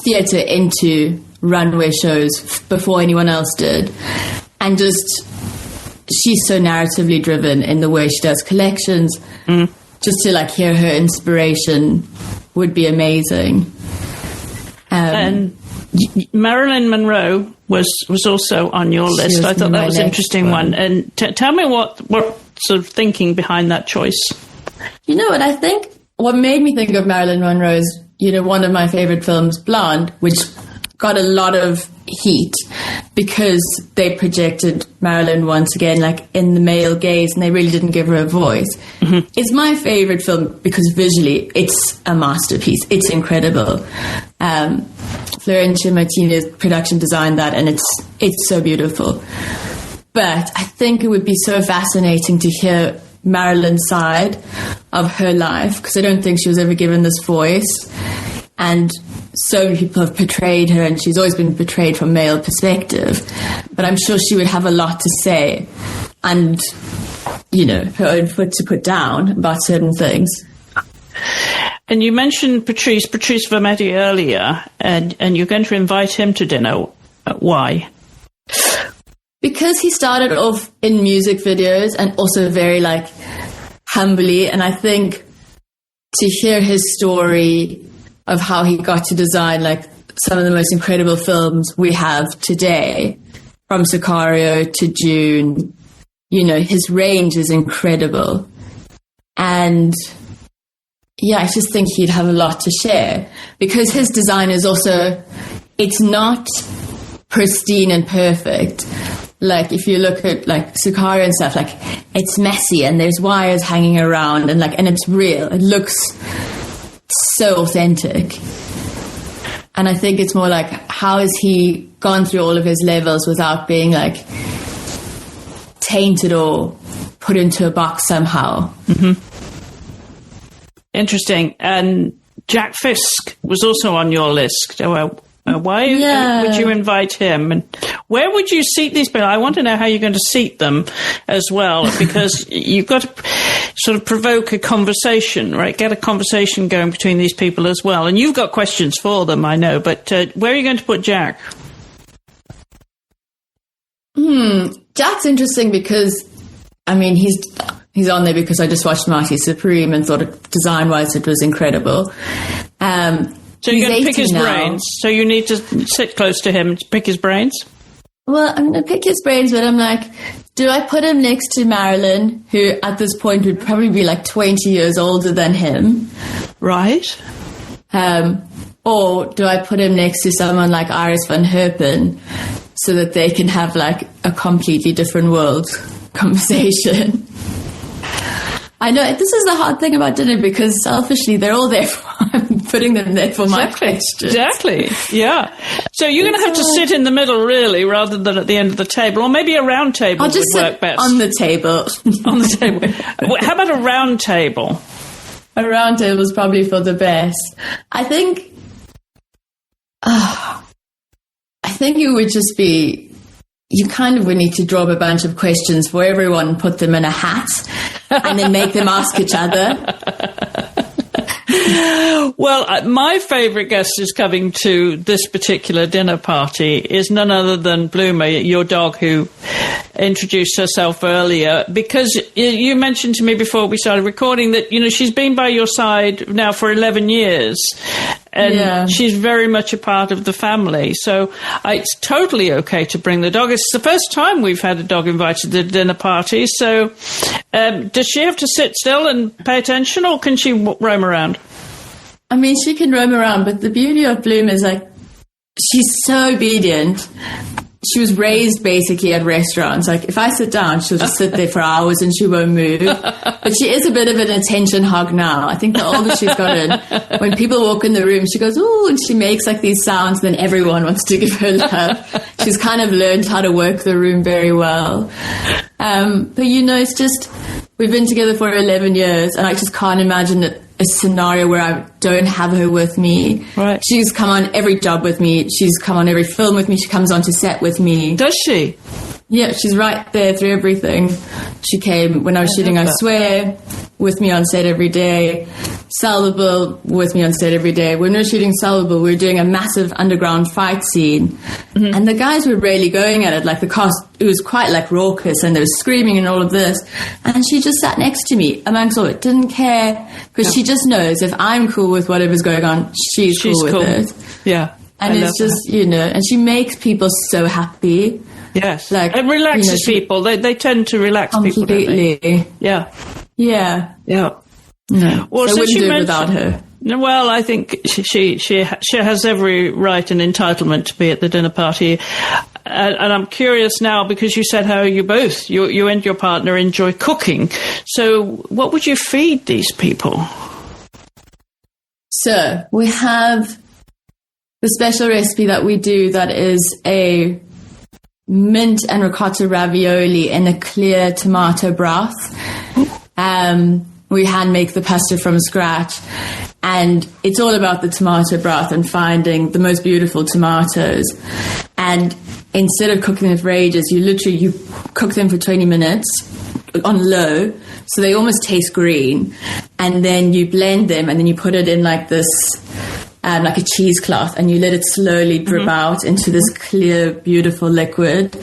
Speaker 2: theatre into runway shows before anyone else did, and just she's so narratively driven in the way she does collections. Just to hear her inspiration would be amazing.
Speaker 1: And Marilyn Monroe was also on your list. I thought that was an interesting one. And tell me what sort of thinking behind that choice.
Speaker 2: You know what? I think what made me think of Marilyn Monroe is, one of my favorite films, Blonde, which got a lot of heat because they projected Marilyn once again, in the male gaze, and they really didn't give her a voice. Mm-hmm. It's my favorite film because visually it's a masterpiece. It's incredible. Florencia Martinez production designed that, and it's so beautiful. But I think it would be so fascinating to hear Marilyn's side of her life, because I don't think she was ever given this voice. And so many people have portrayed her, and she's always been portrayed from male perspective. But I'm sure she would have a lot to say and, you know, her own foot to put down about certain things.
Speaker 1: And you mentioned Patrice Vermetti earlier, and you're going to invite him to dinner. Why?
Speaker 2: Because he started off in music videos and also very, like, humbly. And I think to hear his story of how he got to design, like, some of the most incredible films we have today, from Sicario to Dune, you know, his range is incredible. And yeah, I just think he'd have a lot to share, because his design is also, it's not pristine and perfect. Like, if you look at, like, Sicario and stuff, like, it's messy and there's wires hanging around and, like, and it's real. It looks so authentic. And I think it's more like, how has he gone through all of his levels without being, like, tainted or put into a box somehow?
Speaker 1: Mm-hmm. Interesting. And Jack Fisk was also on your list. Why would you invite him? And where would you seat these people? I want to know how you're going to seat them as well, because you've got to sort of provoke a conversation, right? Get a conversation going between these people as well. And you've got questions for them, I know, but where are you going to put Jack?
Speaker 2: Jack's interesting because, I mean, he's on there because I just watched Mighty Supreme and thought design-wise it was incredible.
Speaker 1: So you're going to pick his brains. So you need to sit close to him to pick his brains?
Speaker 2: Well, I'm going to pick his brains, but I'm like, do I put him next to Marilyn, who at this point would probably be like 20 years older than him?
Speaker 1: Right.
Speaker 2: Or do I put him next to someone like Iris van Herpen so that they can have like a completely different world conversation? I know this is the hard thing about dinner, because selfishly they're all there I'm putting them there for my questions.
Speaker 1: Exactly, yeah. So you're going to have to sit in the middle, really, rather than at the end of the table, or maybe a round table would work best.
Speaker 2: On the table.
Speaker 1: On the table. How about a round table?
Speaker 2: A round table is probably for the best. I think it would just be, you kind of would need to draw up a bunch of questions for everyone and put them in a hat and then make them ask each other.
Speaker 1: Well, my favourite guest is coming to this particular dinner party is none other than Bloomer, your dog, who introduced herself earlier, because you mentioned to me before we started recording that, you know, she's been by your side now for 11 years. And she's very much a part of the family. So it's totally okay to bring the dog. It's the first time we've had a dog invited to the dinner party. So does she have to sit still and pay attention, or can she roam around?
Speaker 2: I mean, she can roam around, but the beauty of Bloom is, like, she's so obedient. She was raised basically at restaurants. Like, if I sit down, she'll just sit there for hours and she won't move. But she is a bit of an attention hog now. I think the older she's gotten, when people walk in the room, she goes, ooh, and she makes like these sounds, then everyone wants to give her love. She's kind of learned how to work the room very well. But, you know, it's just, we've been together for 11 years, and I just can't imagine a scenario where I don't have her with me.
Speaker 1: Right.
Speaker 2: She's come on every job with me. She's come on every film with me. She comes onto set with me.
Speaker 1: Does she?
Speaker 2: Yeah, she's right there through everything. She came when I was shooting I Swear, with me on set every day. Salvable, with me on set every day. When we were shooting Salvable, we were doing a massive underground fight scene. Mm-hmm. And the guys were really going at it. Like, the cast, it was quite like raucous, and they were screaming and all of this. And she just sat next to me amongst all it. Didn't care, because she just knows if I'm cool with whatever's going on, she's cool with it.
Speaker 1: Yeah.
Speaker 2: And it's just, you know, and she makes people so happy.
Speaker 1: Yes. Like, it relaxes people. They tend to relax
Speaker 2: completely.
Speaker 1: People. Yeah.
Speaker 2: Yeah.
Speaker 1: Yeah.
Speaker 2: No.
Speaker 1: Well,
Speaker 2: so I wouldn't do it without her.
Speaker 1: Well, I think she has every right and entitlement to be at the dinner party. And I'm curious now, because you said how you and your partner enjoy cooking. So what would you feed these people?
Speaker 2: So we have the special recipe that we do that is a mint and ricotta ravioli in a clear tomato broth. We hand make the pasta from scratch, and it's all about the tomato broth and finding the most beautiful tomatoes. And instead of cooking them for ages, you cook them for 20 minutes on low, so they almost taste green. And then you blend them, and then you put it in like this, like a cheesecloth, and you let it slowly drip out into this clear, beautiful liquid.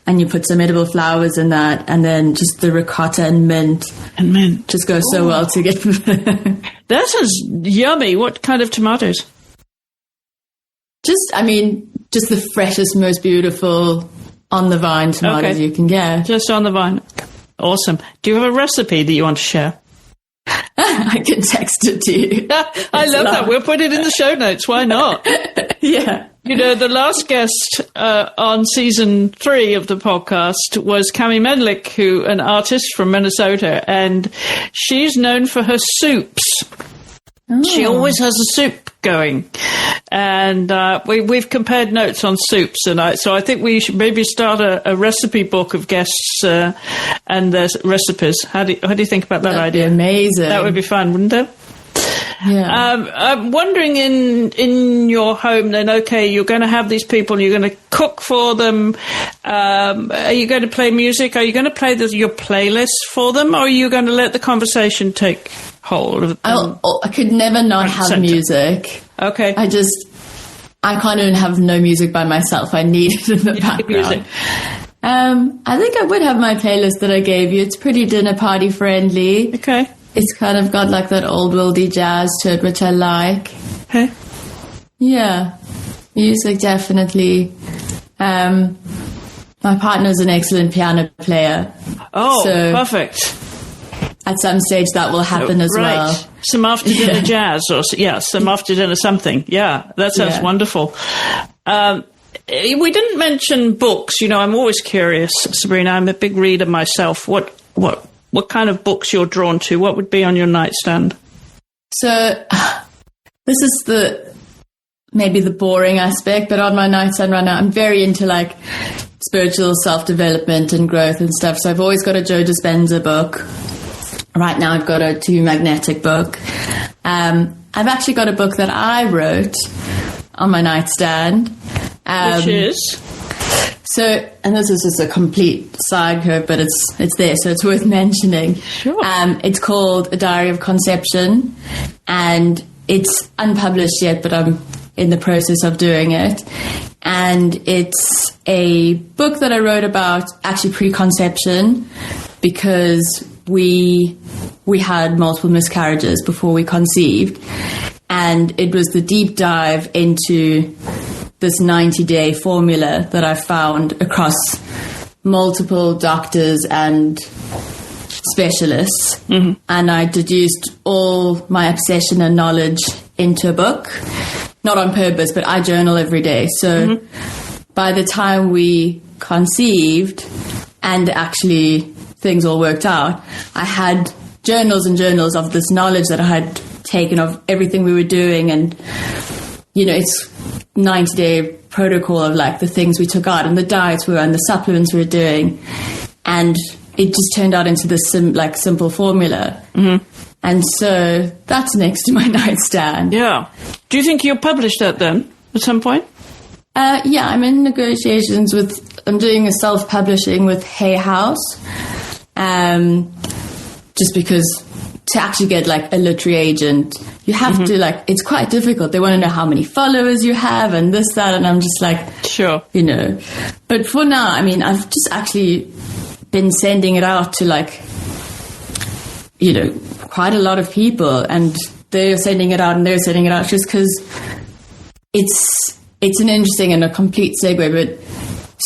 Speaker 2: And you put some edible flowers in that, and then just the ricotta and mint.
Speaker 1: And mint.
Speaker 2: Just goes so well together.
Speaker 1: That sounds yummy. What kind of tomatoes?
Speaker 2: Just the freshest, most beautiful on-the-vine tomatoes you can get.
Speaker 1: Just on the vine. Awesome. Do you have a recipe that you want to share?
Speaker 2: I can text it to you.
Speaker 1: I love that. We'll put it in the show notes. Why not?
Speaker 2: Yeah.
Speaker 1: You know, the last guest on season 3 of the podcast was Cami Medlick, who an artist from Minnesota, and she's known for her soups. Oh. She always has a soup going, and we've compared notes on soups, and so I think we should maybe start a recipe book of guests and their recipes. How do you think about that idea?
Speaker 2: That'd be amazing.
Speaker 1: That would be fun, wouldn't it?
Speaker 2: Yeah.
Speaker 1: I'm wondering in your home then, okay, you're going to have these people, you're going to cook for them. Are you going to play music? Are you going to play your playlist for them, or are you going to let the conversation take hold of them?
Speaker 2: I could never not have music.
Speaker 1: Okay.
Speaker 2: I can't even have no music by myself. I need it in the background. I think I would have my playlist that I gave you. It's pretty dinner party friendly.
Speaker 1: Okay.
Speaker 2: It's kind of got like that old worldy jazz to it, which I like.
Speaker 1: Okay.
Speaker 2: Yeah. Music, definitely. My partner's an excellent piano player.
Speaker 1: Oh, so perfect.
Speaker 2: At some stage that will happen as well.
Speaker 1: Some after dinner jazz, or some after dinner something. Yeah, that sounds wonderful. We didn't mention books. You know, I'm always curious, Sabrina. I'm a big reader myself. What kind of books you're drawn to? What would be on your nightstand?
Speaker 2: So this is maybe the boring aspect, but on my nightstand right now, I'm very into like spiritual self-development and growth and stuff. So I've always got a Joe Dispenza book. Right now I've got a Too Magnetic book. I've actually got a book that I wrote on my nightstand.
Speaker 1: Which is?
Speaker 2: So, and this is just a complete side curve, but it's there, so it's worth mentioning.
Speaker 1: Sure.
Speaker 2: It's called A Diary of Conception, and it's unpublished yet, but I'm in the process of doing it. And it's a book that I wrote about actually preconception, because we had multiple miscarriages before we conceived, and it was the deep dive into this 90-day formula that I found across multiple doctors and specialists. Mm-hmm. And I deduced all my obsession and knowledge into a book. Not on purpose, but I journal every day. So by the time we conceived and actually things all worked out, I had journals and journals of this knowledge that I had taken of everything we were doing. And, you know, it's 90-day protocol of like the things we took out and the diets we were and the supplements we were doing, and it just turned out into this simple formula. Mm-hmm. And so that's next to my nightstand.
Speaker 1: Yeah. Do you think you'll publish that then at some point?
Speaker 2: Yeah, I'm in negotiations I'm doing a self-publishing with Hay House, just because to actually get like a literary agent, you have to it's quite difficult. They want to know how many followers you have and this, that, and I'm just like,
Speaker 1: sure,
Speaker 2: you know. But for now, I mean, I've just actually been sending it out to quite a lot of people, and they're sending it out and they're sending it out just because it's an interesting and a complete segue, but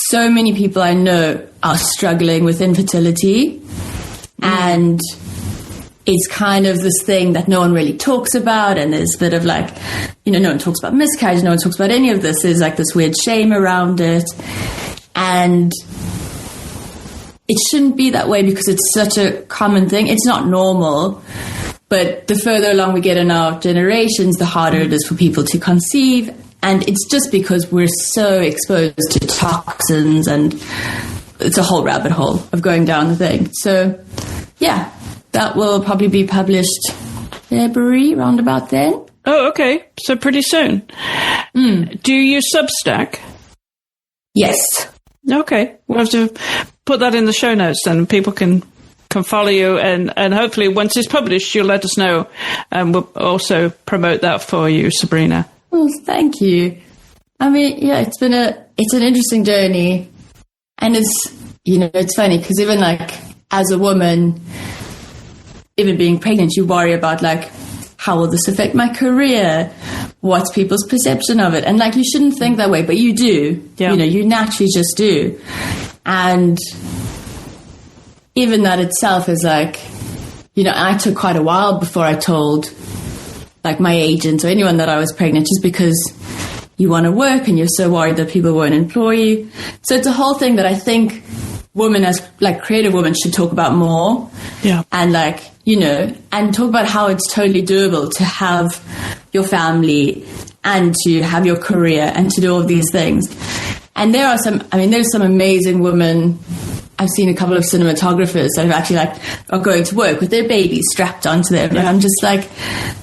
Speaker 2: so many people I know are struggling with infertility, and it's kind of this thing that no one really talks about, and there's a bit of no one talks about miscarriage, no one talks about any of this. There's like this weird shame around it, and it shouldn't be that way because it's such a common thing. It's not normal, but the further along we get in our generations, the harder it is for people to conceive, And it's just because we're so exposed to toxins, and it's a whole rabbit hole of going down the thing. So, yeah, that will probably be published February, round about then.
Speaker 1: Oh, okay. So pretty soon. Do you use Substack?
Speaker 2: Yes.
Speaker 1: Okay. We'll have to put that in the show notes then. People can follow you, and hopefully once it's published, you'll let us know, and we'll also promote that for you, Sabrina.
Speaker 2: Well, thank you. I mean, yeah, it's an interesting journey, and it's funny because even like as a woman, even being pregnant, you worry about like, how will this affect my career? What's people's perception of it? And like, you shouldn't think that way, but you do.
Speaker 1: Yeah.
Speaker 2: You naturally just do. And even that itself is like, I took quite a while before I told like my agent or anyone that I was pregnant, just because you want to work and you're so worried that people won't employ you. So it's a whole thing that I think women, as like creative women, should talk about more.
Speaker 1: Yeah.
Speaker 2: And like, and talk about how it's totally doable to have your family and to have your career and to do all of these things. And there's some amazing women. I've seen a couple of cinematographers that have actually are going to work with their babies strapped onto them. Yeah. And I'm just like,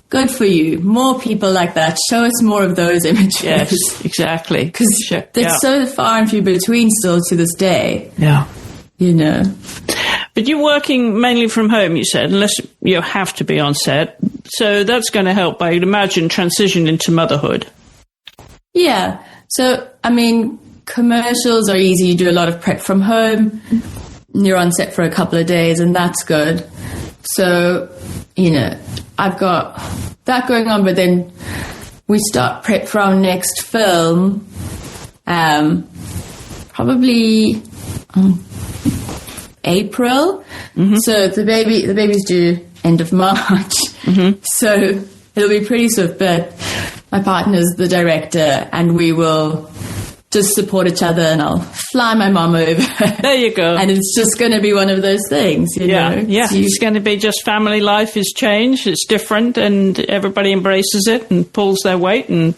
Speaker 2: good for you. More people like that. Show us more of those images.
Speaker 1: Yes, exactly.
Speaker 2: Because it's so far and few between still to this day.
Speaker 1: Yeah.
Speaker 2: But
Speaker 1: you're working mainly from home, you said, unless you have to be on set. So that's going to help, I'd imagine, transition into motherhood.
Speaker 2: Yeah. So, commercials are easy. You do a lot of prep from home. You're on set for a couple of days, and that's good. So, I've got that going on, but then we start prep for our next film, probably April. Mm-hmm. So the baby's due end of March. Mm-hmm. So it'll be pretty swift, but my partner's the director, and we will just support each other, and I'll fly my mom over.
Speaker 1: There you go.
Speaker 2: And it's just going to be one of those things,
Speaker 1: Yeah, it's going to be just family life is changed. It's different, and everybody embraces it and pulls their weight, and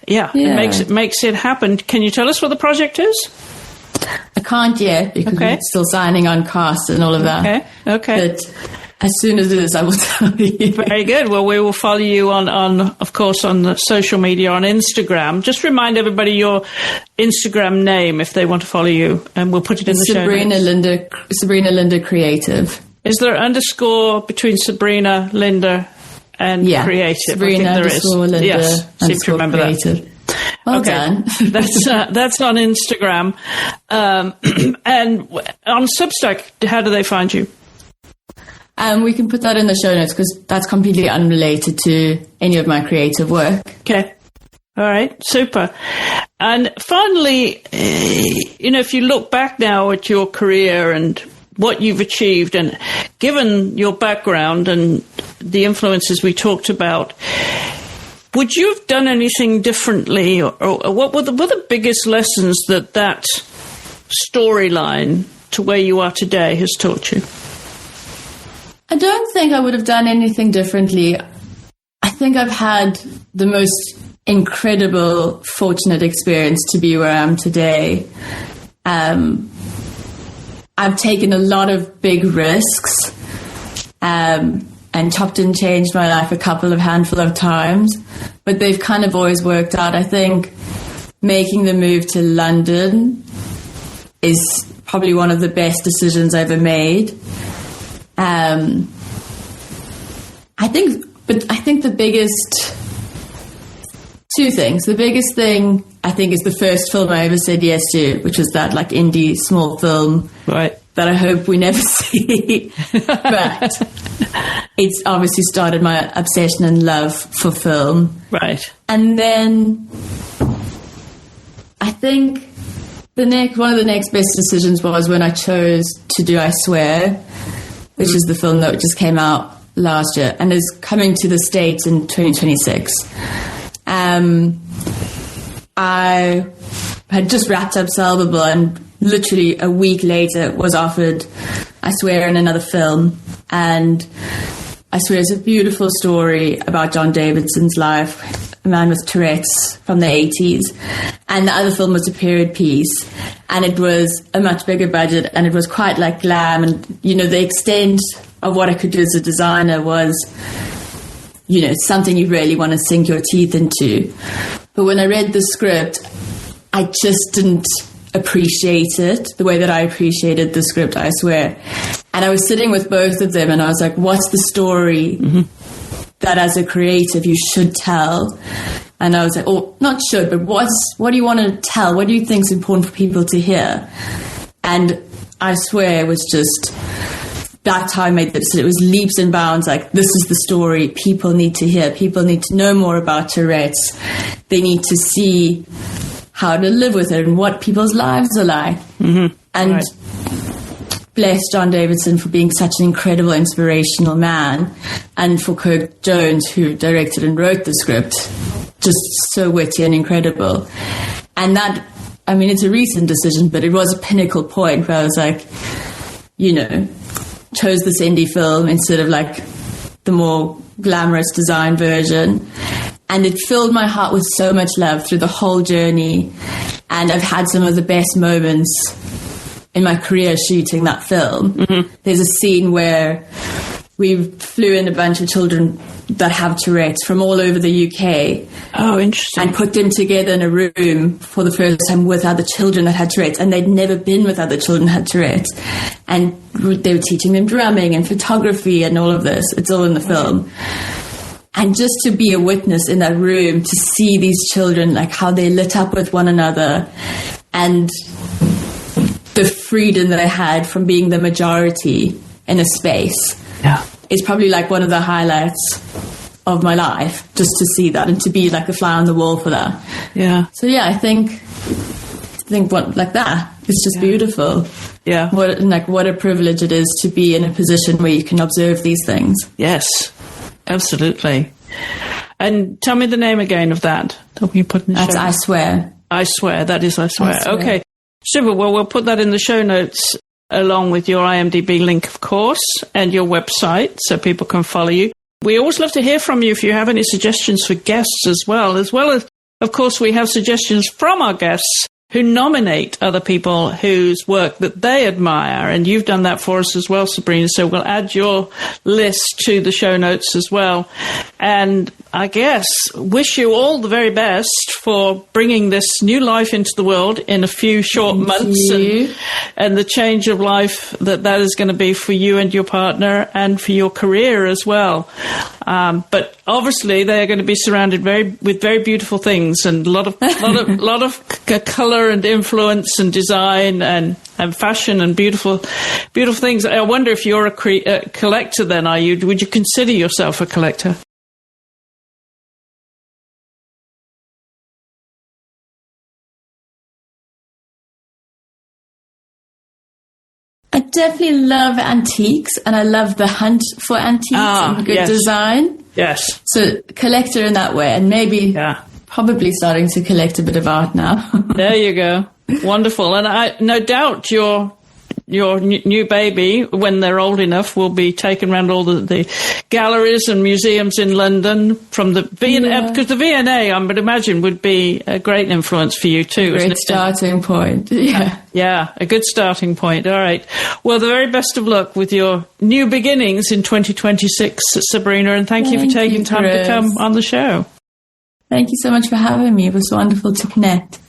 Speaker 1: it makes it happen. Can you tell us what the project is?
Speaker 2: I can't yet because we're still signing on cast and all of that.
Speaker 1: Okay.
Speaker 2: But as soon as it is, I will tell you.
Speaker 1: Very good. Well, we will follow you on the social media, on Instagram. Just remind everybody your Instagram name if they want to follow you, and we'll put it in the show notes.
Speaker 2: Sabrina Linder Creative.
Speaker 1: Is there an underscore between Sabrina Linder and Creative?
Speaker 2: Sabrina
Speaker 1: I think there is.
Speaker 2: Linder.
Speaker 1: Yes, seem to remember
Speaker 2: creative.
Speaker 1: that.
Speaker 2: Well done.
Speaker 1: That's on Instagram. And on Substack, how do they find you?
Speaker 2: We can put that in the show notes because that's completely unrelated to any of my creative work.
Speaker 1: Okay. All right. Super. And finally, if you look back now at your career and what you've achieved, and given your background and the influences we talked about, would you have done anything differently, or what were the biggest lessons that storyline to where you are today has taught you?
Speaker 2: I don't think I would have done anything differently. I think I've had the most incredible, fortunate experience to be where I am today. I've taken a lot of big risks, and chopped and changed my life a handful of times, but they've kind of always worked out. I think making the move to London is probably one of the best decisions I ever made. I think the biggest two things. The biggest thing I think is the first film I ever said yes to, which was that like indie small film,
Speaker 1: right? That
Speaker 2: I hope we never see. But it's obviously started my obsession and love for film.
Speaker 1: Right.
Speaker 2: And then I think one of the next best decisions was when I chose to do I Swear, which is the film that just came out last year and is coming to the States in 2026. I had just wrapped up Salvable, and literally a week later was offered I Swear in another film. And I Swear is a beautiful story about John Davidson's life, a man with Tourette's from the 80s. And the other film was a period piece. And it was a much bigger budget, and it was quite like glam. And, you know, the extent of what I could do as a designer was, you know, something you really want to sink your teeth into. But when I read the script, I just didn't appreciate it the way that I appreciated the script, I swear. And I was sitting with both of them, and I was like, what's the story that as a creative you should tell? And I was like, oh, not should, but what do you want to tell? What do you think is important for people to hear? And I swear it was just, that's how I made the decision. It was leaps and bounds, like, this is the story people need to hear. People need to know more about Tourette's. They need to see how to live with it and what people's lives are like. And right. Bless John Davidson for being such an incredible, inspirational man, and for Kirk Jones, who directed and wrote the script, just so witty and incredible. And that, I mean, it's a recent decision, but it was a pinnacle point where I was like, you know, chose this indie film instead of like the more glamorous design version. And it filled my heart with so much love through the whole journey. And I've had some of the best moments in my career shooting that film. There's a scene where we flew in a bunch of children that have Tourette's from all over the UK.
Speaker 1: Oh, interesting.
Speaker 2: And put them together in a room for the first time with other children that had Tourette's. And they'd never been with other children that had Tourette's. And they were teaching them drumming and photography and all of this. It's all in the film. And just to be a witness in that room, to see these children, like how they lit up with one another, and the freedom that I had from being the majority in a space.
Speaker 1: Yeah.
Speaker 2: It's probably like one of the highlights of my life, just to see that and to be like a fly on the wall for that.
Speaker 1: Yeah.
Speaker 2: So yeah, I think what like that. It's just beautiful.
Speaker 1: Yeah.
Speaker 2: What a privilege it is to be in a position where you can observe these things.
Speaker 1: Yes. Absolutely. And tell me the name again of that we put in the
Speaker 2: That's
Speaker 1: show.
Speaker 2: I Swear.
Speaker 1: I Swear. That is I Swear.
Speaker 2: I Swear.
Speaker 1: Okay. Super. Well, we'll put that in the show notes along with your IMDb link, of course, and your website so people can follow you. We always love to hear from you if you have any suggestions for guests as well as, of course, we have suggestions from our guests who nominate other people whose work that they admire. And you've done that for us as well, Sabrina. So we'll add your list to the show notes as well. And I guess wish you all the very best for bringing this new life into the world in a few short months and the change of life that is going to be for you and your partner and for your career as well. But obviously they're going to be surrounded with very beautiful things and a lot of color and influence and design and fashion and beautiful things. I wonder if you're a collector then, are you? Would you consider yourself a collector?
Speaker 2: I definitely love antiques, and I love the hunt for antiques and good design.
Speaker 1: Yes.
Speaker 2: So collector in that way, and maybe probably starting to collect a bit of art now.
Speaker 1: There you go. Wonderful. And I no doubt your new baby, when they're old enough, will be taken around all the galleries and museums in London from the V&A, because the V&A, I would imagine, would be a great influence for you too.
Speaker 2: Great starting point. Yeah.
Speaker 1: Yeah, a good starting point. All right. Well, the very best of luck with your new beginnings in 2026, Sabrina, and thank you for taking time to come on the show.
Speaker 2: Thank you so much for having me. It was wonderful to connect.